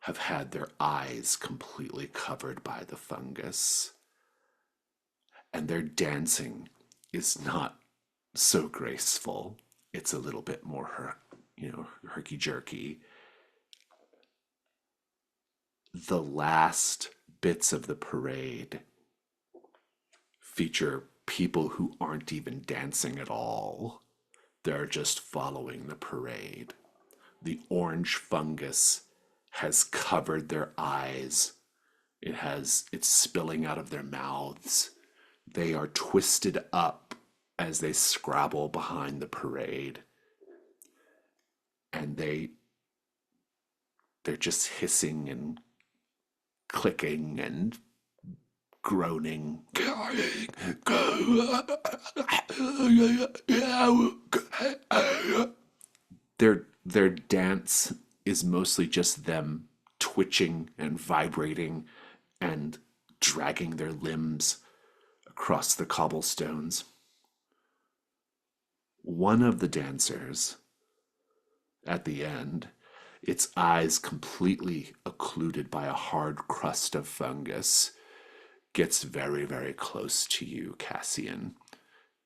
have had their eyes completely covered by the fungus, and their dancing is not so graceful. It's a little bit more, herky jerky. The last bits of the parade feature people who aren't even dancing at all. They're just following the parade. The orange fungus has covered their eyes. It's spilling out of their mouths. They are twisted up as they scrabble behind the parade. And they're just hissing and clicking and groaning. Their dance is mostly just them twitching and vibrating and dragging their limbs across the cobblestones. One of the dancers, at the end, its eyes completely occluded by a hard crust of fungus, gets very, very close to you, Cassian.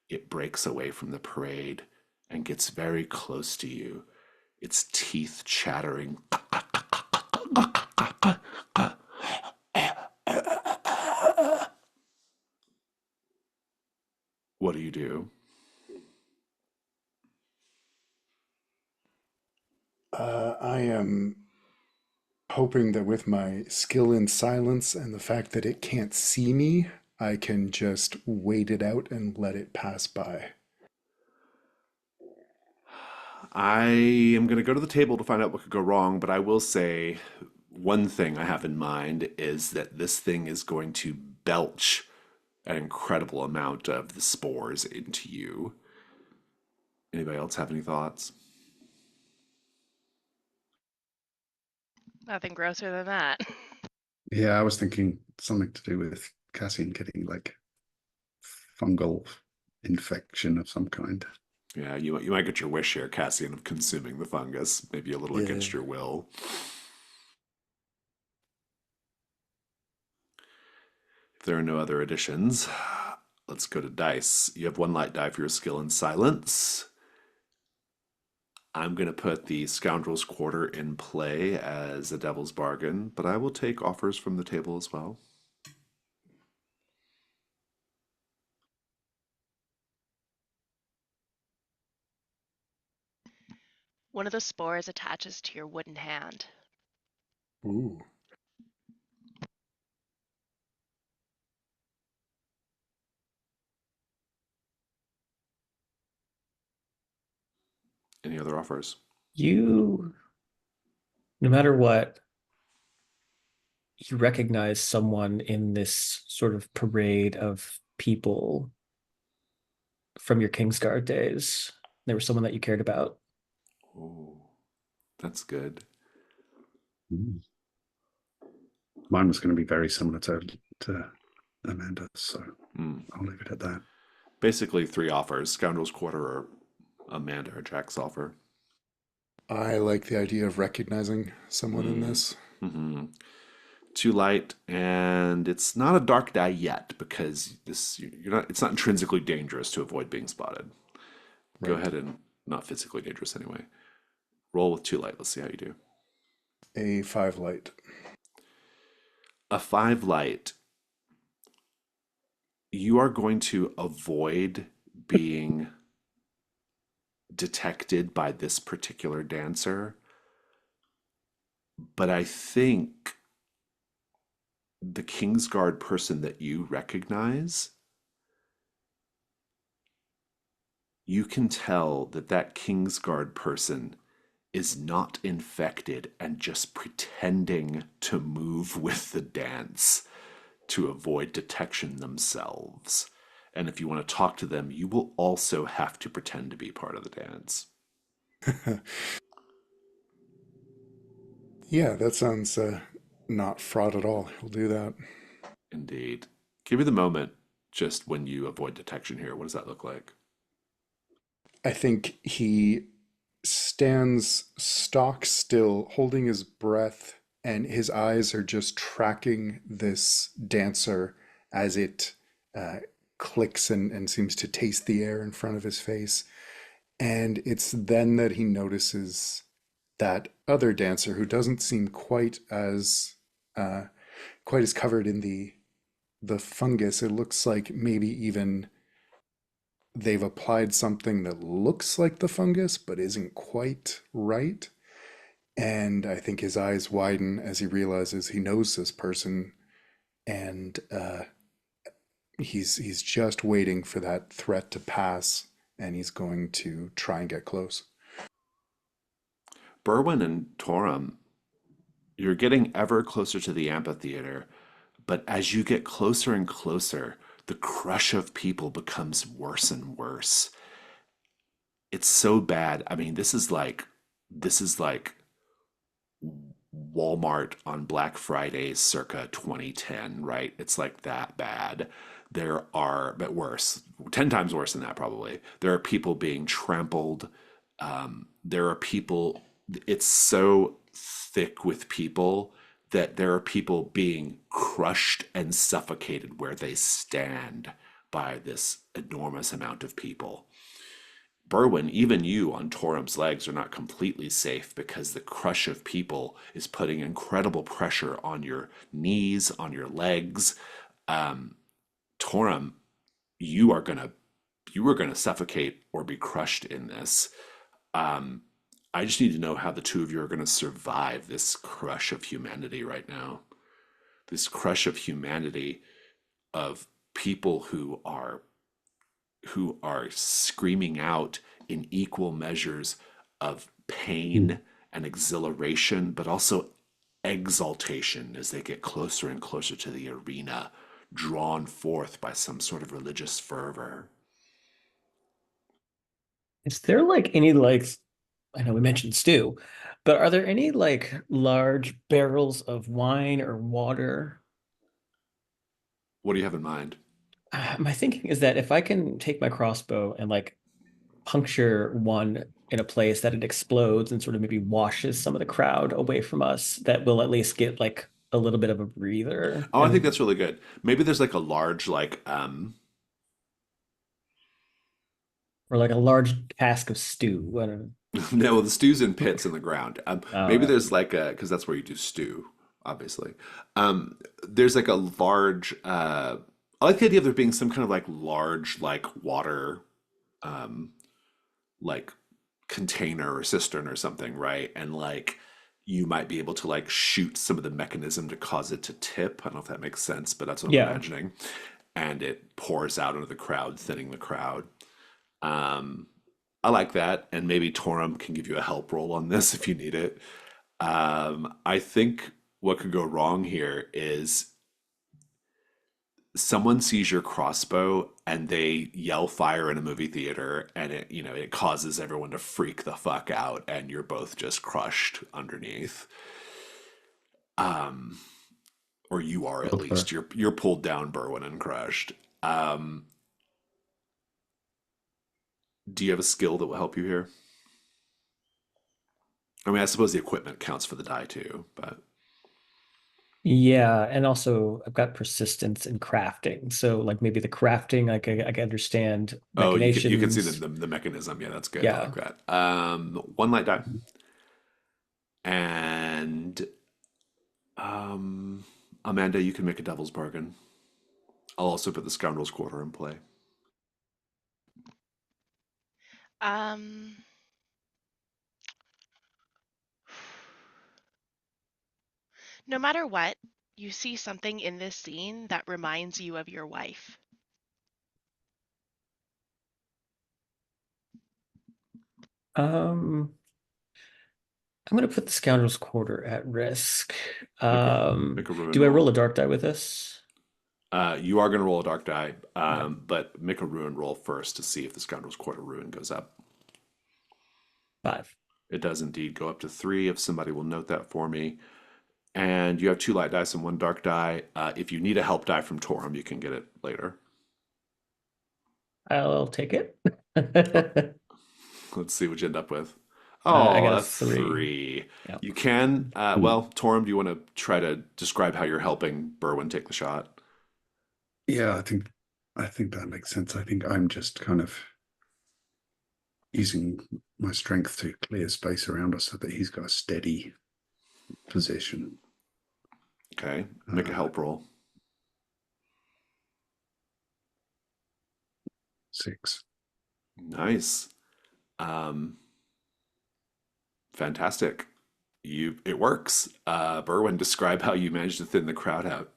It breaks away from the parade and gets very close to you, its teeth chattering. What do you do? I am hoping that with my skill in silence and the fact that it can't see me, I can just wait it out and let it pass by. I am going to go to the table to find out what could go wrong, but I will say one thing I have in mind is that this thing is going to belch an incredible amount of the spores into you. Anybody else have any thoughts? Nothing grosser than that. Yeah, I was thinking something to do with Cassian getting like fungal infection of some kind. Yeah, you might get your wish here, Cassian, of consuming the fungus, maybe a little Yeah. against your will. If there are no other additions, let's go to dice. You have one light die for your skill in silence. I'm going to put the Scoundrel's Quarter in play as a devil's bargain, but I will take offers from the table as well. One of the spores attaches to your wooden hand. Ooh. Any other offers? You, no matter what, you recognize someone in this sort of parade of people from your Kingsguard days. There was someone that you cared about. Oh, that's good. Mm. Mine was going to be very similar to Amanda's, so I'll leave it at that. Basically, three offers: Scoundrel's Quarter or Amanda or Jack's offer. I like the idea of recognizing someone in this. Mm-hmm. Too light, and it's not a dark die yet because you're not. It's not intrinsically dangerous to avoid being spotted. Go Right. ahead and not physically dangerous anyway. Roll with too light. Let's see how you do. A 5 light. A 5 light. You are going to avoid being detected by this particular dancer, but I think the Kingsguard person that you recognize, you can tell that that Kingsguard person is not infected and just pretending to move with the dance to avoid detection themselves. And if you want to talk to them, you will also have to pretend to be part of the dance. Yeah, that sounds not fraud at all. He'll do that. Indeed. Give me the moment just when you avoid detection here. What does that look like? I think he stands stock still, holding his breath, and his eyes are just tracking this dancer as it clicks and seems to taste the air in front of his face. And it's then that he notices that other dancer who doesn't seem uh, quite as covered in the fungus. It looks like maybe even they've applied something that looks like the fungus but isn't quite right. And I think his eyes widen as he realizes he knows this person, and he's just waiting for that threat to pass, and he's going to try and get close. Berwin and Torum, you're getting ever closer to the amphitheater, but as you get closer and closer, the crush of people becomes worse and worse. It's so bad. I mean, this is like Walmart on Black Friday circa 2010, right? It's like that bad. There are, but worse, 10 times worse than that, probably. There are people being trampled. There are people, it's so thick with people that there are people being crushed and suffocated where they stand by this enormous amount of people. Berwin, even you on Torum's legs are not completely safe because the crush of people is putting incredible pressure on your knees, on your legs. Torum, you are gonna you are gonna suffocate or be crushed in this. Um, I just need to know how the two of you are going to survive this crush of humanity right now. This crush of humanity of people who are screaming out in equal measures of pain and exhilaration, but also exaltation as they get closer and closer to the arena, drawn forth by some sort of religious fervor. Is there like any like I know we mentioned stew, but are there any like large barrels of wine or water? What do you have in mind? My thinking is that if I can take my crossbow and like puncture one in a place that it explodes and sort of maybe washes some of the crowd away from us, that will at least get like a little bit of a breather. Oh, I think And that's really good. Maybe there's like a large, or like a large cask of stew. I don't no, the stew's in pits in the ground. Maybe know. there's like a, because that's where you do stew, obviously. There's like a large, I like the idea of there being some kind of like large, like water, um, like container or cistern or something, right? And like you might be able to like shoot some of the mechanism to cause it to tip. I don't know if that makes sense, but that's what I'm Yeah. imagining. And it pours out into the crowd, thinning the crowd. Um, I like that, and maybe Torum can give you a help roll on this if you need it. I think what could go wrong here is someone sees your crossbow and they yell fire in a movie theater, and it causes everyone to freak the fuck out, and you're both just crushed underneath. Um, or you are at Okay. least. You're pulled down, Berwin, and crushed. Um, do you have a skill that will help you here? I mean, I suppose the equipment counts for the die too, but Yeah, and also I've got persistence in crafting. So like maybe the crafting, I can understand oh, you can see the, machinations. the mechanism. Yeah, that's good. I like Yeah. that. One light die, and um, Amanda, you can make a devil's bargain. I'll also put the scoundrel's quarter in play. Um, no matter what, you see something in this scene that reminds you of your wife. Um, I'm gonna put the scoundrel's quarter at risk. Make a make a ruin Do I roll roll. a dark die with this? You are going to roll a dark die, Okay, but make a ruin roll first to see if the scoundrel's quarter ruin goes up. 5. It does indeed go up to 3. If somebody will note that for me. And you have 2 light dice and 1 dark die. If you need a help die from Torum, you can get it later. I'll take it. Oh, let's see what you end up with. I Oh, got a a 3. 3. Yeah. You can, Ooh. well, Torum, do you want to try to describe how you're helping Berwin take the shot? Yeah, I think that makes sense. I think I'm just kind of using my strength to clear space around us so that he's got a steady position. Okay, make a Uh, help roll. 6. Nice. Um, Fantastic. It works. Berwin, describe how you managed to thin the crowd out.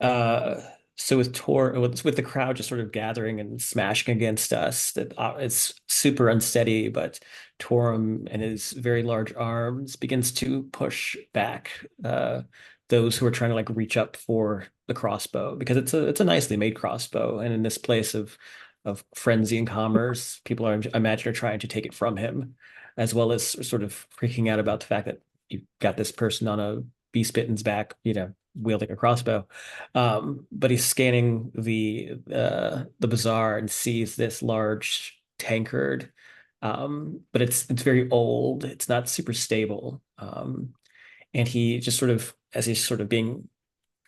Uh, so with with the crowd just sort of gathering and smashing against us, that it's super unsteady, but Torum and his very large arms begins to push back those who are trying to like reach up for the crossbow because it's a nicely made crossbow, and in this place of frenzy and commerce, people are I imagine are trying to take it from him, as well as sort of freaking out about the fact that you've got this person on a beast bitten's back, wielding a crossbow. But he's scanning the bazaar and sees this large tankard. But it's very old. It's not super stable. And he just sort of, as he's sort of being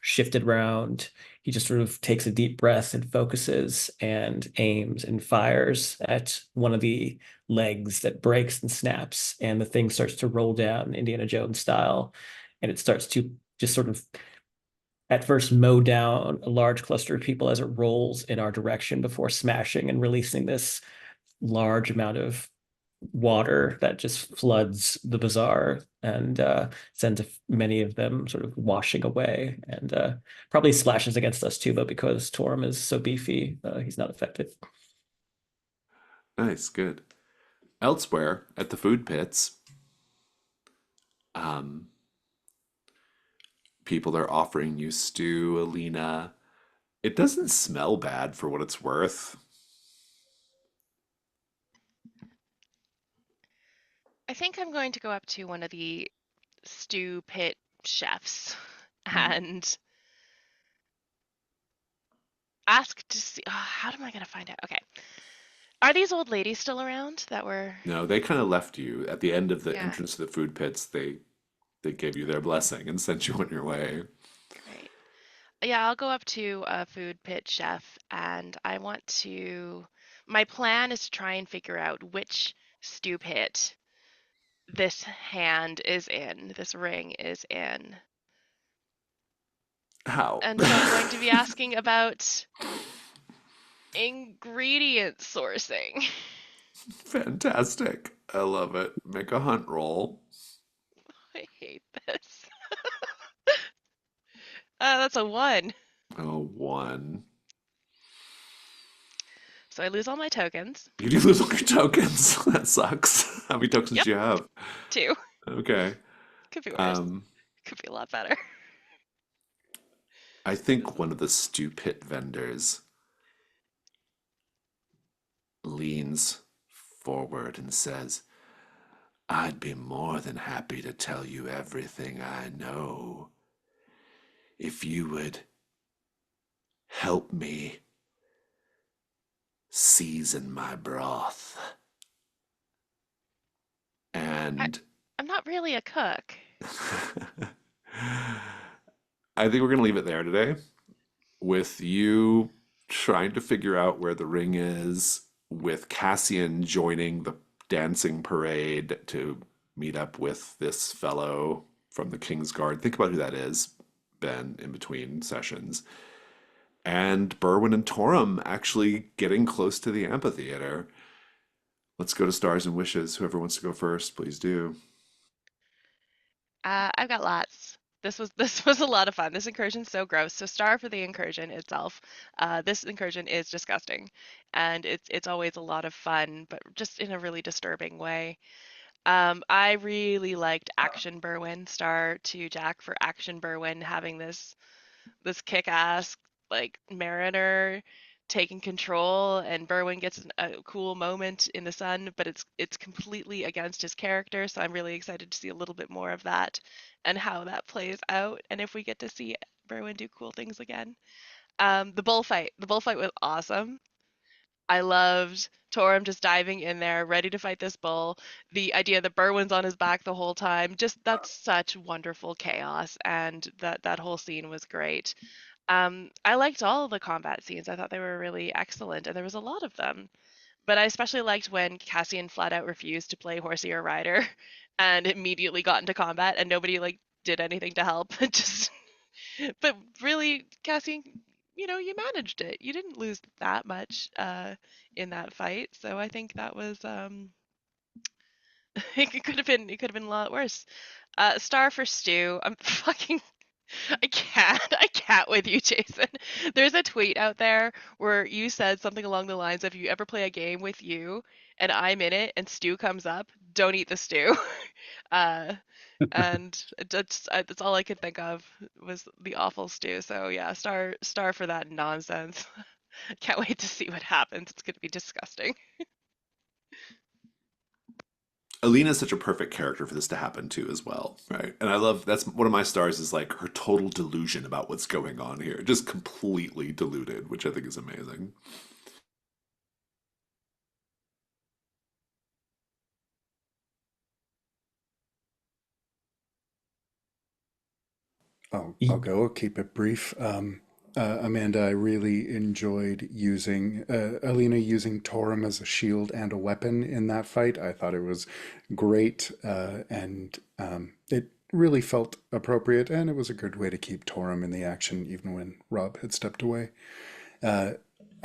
shifted around, he just sort of takes a deep breath and focuses and aims and fires at one of the legs that breaks and snaps, and the thing starts to roll down Indiana Jones style, and it starts to just sort of at first mow down a large cluster of people as it rolls in our direction before smashing and releasing this large amount of water that just floods the bazaar and sends many of them sort of washing away, and probably splashes against us too, but because Torm is so beefy, he's not affected. Nice, good. Elsewhere at the food pits, um, people are offering you stew, Alina. It doesn't smell bad for what it's worth. I think I'm going to go up to one of the stew pit chefs Mm. and ask to see. How am I going to find out? Okay. Are these old ladies still around that were. No, they kind of left you at the end of the Yeah, entrance to the food pits. They gave you their blessing and sent you on your way. great. Yeah, I'll go up to a food pit chef and I want to. My plan is to try and figure out which stew pit this hand is in, this ring is in. How? And so I'm going to be asking about ingredient sourcing. Fantastic. I love it. Make a hunt roll. I hate this. That's a 1. Oh, one. So I lose all my tokens. You do lose all your tokens. That sucks. How many tokens Yep, do you have? 2. Okay. Could be worse. Um, Could be a lot better. I think one of the stew pit vendors leans forward and says, I'd be more than happy to tell you everything I know if you would help me season my broth. I, And I'm not really a cook. I think we're going to leave it there today with you trying to figure out where the ring is, with Cassian joining the dancing parade to meet up with this fellow from the King's Guard. Think about who that is, Ben, in between sessions. And Berwin and Torum actually getting close to the amphitheater. Let's go to Stars and Wishes. Whoever wants to go first, please do. I've got lots. This was a lot of fun. This incursion's so gross. So star for the incursion itself. This incursion is disgusting, and it's always a lot of fun, but just in a really disturbing way. I really liked Action Berwin. Star to Jack for Action Berwin having this kick-ass like mariner taking control, and Berwin gets a cool moment in the sun, but it's completely against his character, so I'm really excited to see a little bit more of that and how that plays out, and if we get to see Berwin do cool things again. The bullfight was awesome. I loved Torum just diving in there, ready to fight this bull. The idea that Berwin's on his back the whole time, just that's such wonderful chaos, and that whole scene was great. I liked all of the combat scenes. I thought they were really excellent, and there was a lot of them. But I especially liked when Cassian flat out refused to play horsey or rider, and immediately got into combat, and nobody like did anything to help. Just, but really, Cassian, you managed it. You didn't lose that much in that fight, so I think that was it could have been a lot worse. Star for Stu. I'm fucking I can't with you, Jason. There's a tweet out there where you said something along the lines of, you ever play a game with you and I'm in it and stew comes up, don't eat the stew. uh, and that's all I could think of was the awful stew. So yeah, star for that nonsense. Can't wait to see what happens. It's gonna be disgusting. Alina is such a perfect character for this to happen to as well, right? And I love that's one of my stars is like her total delusion about what's going on here, just completely deluded, which I think is amazing. I'll go. I'll keep it brief. Amanda, I really enjoyed using Alina using Torum as a shield and a weapon in that fight. I thought it was great, and it really felt appropriate, and it was a good way to keep Torum in the action, even when Rob had stepped away. Uh,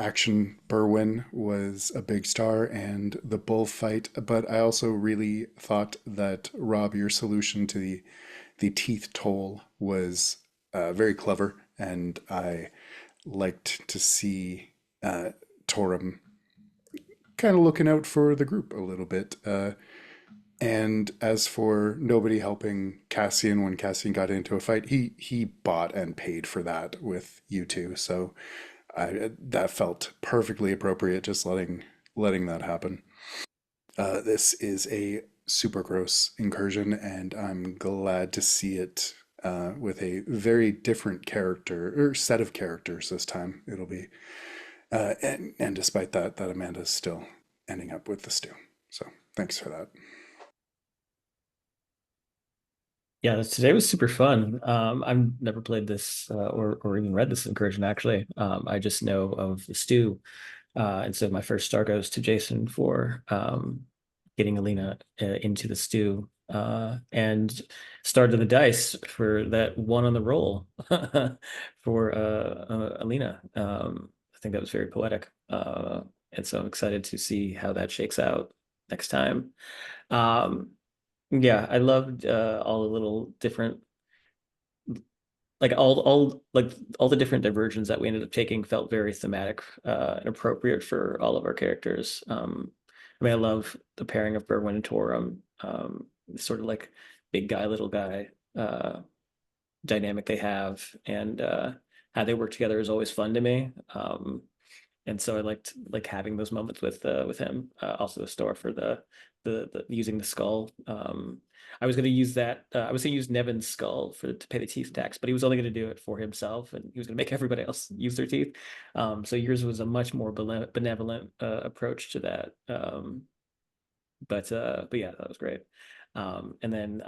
Action Berwin was a big star and the bullfight, but I also really thought that Rob, your solution to the teeth toll was very clever, and I liked to see Torum kind of looking out for the group a little bit. And as for nobody helping Cassian when Cassian got into a fight, he bought and paid for that with you two. So that felt perfectly appropriate, just letting that happen. This is a super gross incursion, and I'm glad to see it with a very different character or set of characters this time. It'll be and despite that Amanda's still ending up with the stew. So thanks for that. Yeah, today was super fun. I've never played this or even read this incursion actually. I just know of the stew. And so my first star goes to Jason for getting Alina into the stew and started the dice for that one on the roll for Alina. I think that was very poetic. And so I'm excited to see how that shakes out next time. Um, yeah, I loved all the little different all the different diversions that we ended up taking felt very thematic and appropriate for all of our characters. I mean, I love the pairing of Berwin and Torum, sort of like big guy, little guy dynamic they have, and how they work together is always fun to me. And so I liked like having those moments with him. Also, the store for the using the skull. I was going to use that. I was going to use Nevin's skull to pay the teeth tax, but he was only going to do it for himself, and he was going to make everybody else use their teeth. So yours was a much more benevolent approach to that. But yeah, that was great. And then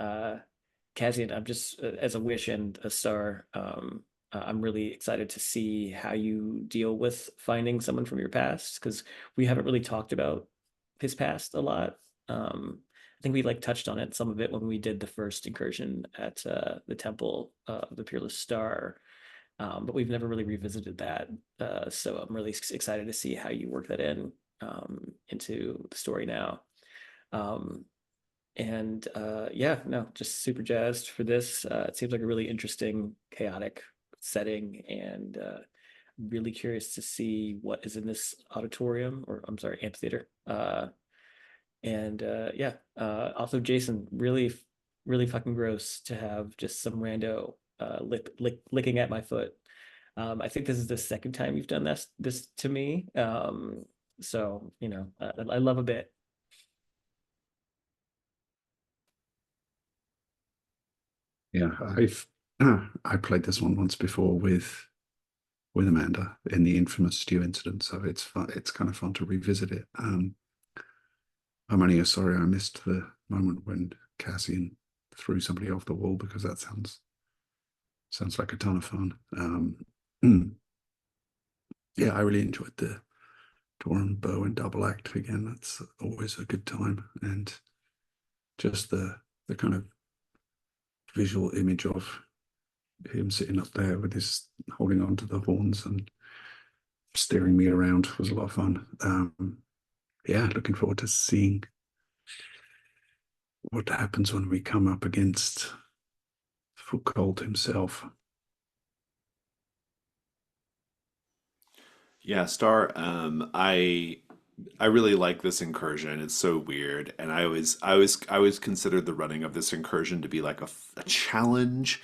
Cassian, I'm just as a wish and a star. I'm really excited to see how you deal with finding someone from your past because we haven't really talked about his past a lot. I think we like touched on it some of it when we did the first incursion at the Temple of the Peerless Star, but we've never really revisited that. So I'm really excited to see how you work that into the story now. Um, and yeah, no, just super jazzed for this. It seems like a really interesting, chaotic setting, and really curious to see what is in this auditorium, or I'm sorry, amphitheater. And yeah, also Jason, really fucking gross to have just some rando licking at my foot. I think this is the second time you've done this to me. So you know, I love a bit. Yeah, I played this one once before with Amanda in the infamous stew incident, so it's fun. It's kind of fun to revisit it. I'm only sorry I missed the moment when Cassian threw somebody off the wall because that sounds like a ton of fun. Yeah, I really enjoyed the Torum bow and double act again. That's always a good time, and just the kind of visual image of him sitting up there with his holding on to the horns and steering me around was a lot of fun. Yeah, looking forward to seeing what happens when we come up against Foucault himself. Yeah, Star. I really like this incursion. It's so weird, and I always considered the running of this incursion to be like a challenge,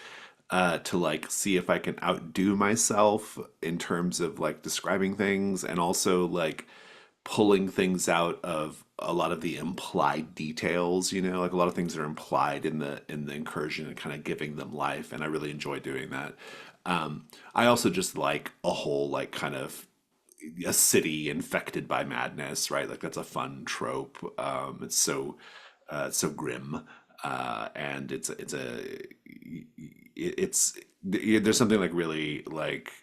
to like see if I can outdo myself in terms of like describing things, and also like pulling things out of a lot of the implied details. You know, like a lot of things that are implied in the incursion and kind of giving them life, and I really enjoy doing that. I also just like a whole like kind of a city infected by madness, right? Like that's a fun trope. It's so grim, and there's something like really like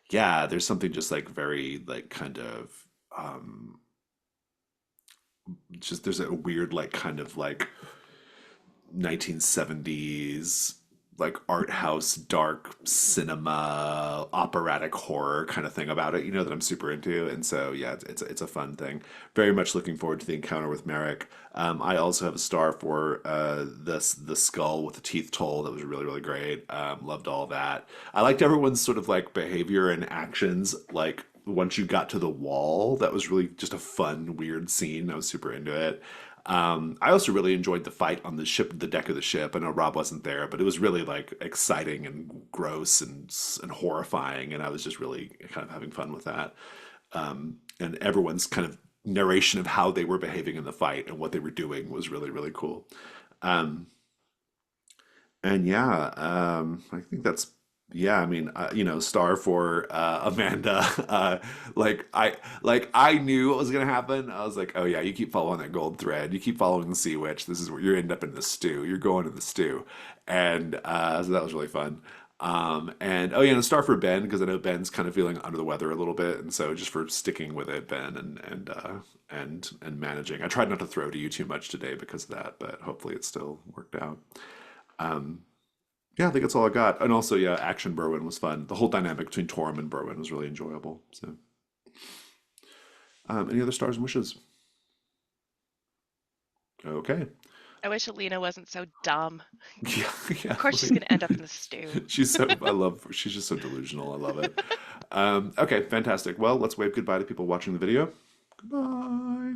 yeah, there's something just like very like kind of um, just there's a weird like kind of like 1970s like art house, dark cinema, operatic horror kind of thing about it, that I'm super into. And so, yeah, it's a fun thing. Very much looking forward to the encounter with Merrick. I also have a star for the skull with the teeth toll. That was really, really great. Loved all that. I liked everyone's sort of like behavior and actions. Like once you got to the wall, that was really just a fun, weird scene. I was super into it. I also really enjoyed the fight on the deck of the ship. I know Rob wasn't there, but it was really like exciting and gross and horrifying, and I was just really kind of having fun with that. And everyone's kind of narration of how they were behaving in the fight and what they were doing was really, really cool. Um, and yeah, I think that's yeah. I mean, star for Amanda. I knew what was gonna happen. I was like, oh yeah, you keep following that gold thread. You keep following the sea witch. This is where you end up in the stew. You're going to the stew, and so that was really fun. And oh yeah, and a star for Ben because I know Ben's kind of feeling under the weather a little bit, and so just for sticking with it, Ben, and managing. I tried not to throw to you too much today because of that, but hopefully it still worked out. Um, yeah, I think that's all I got. And also, yeah, Action Berwin was fun. The whole dynamic between Torm and Berwin was really enjoyable. So, any other stars and wishes? Okay. I wish Alina wasn't so dumb. Yeah, yeah. Of course she's gonna end up in the stew. She's just so delusional. I love it. Okay, fantastic. Well, let's wave goodbye to people watching the video. Goodbye.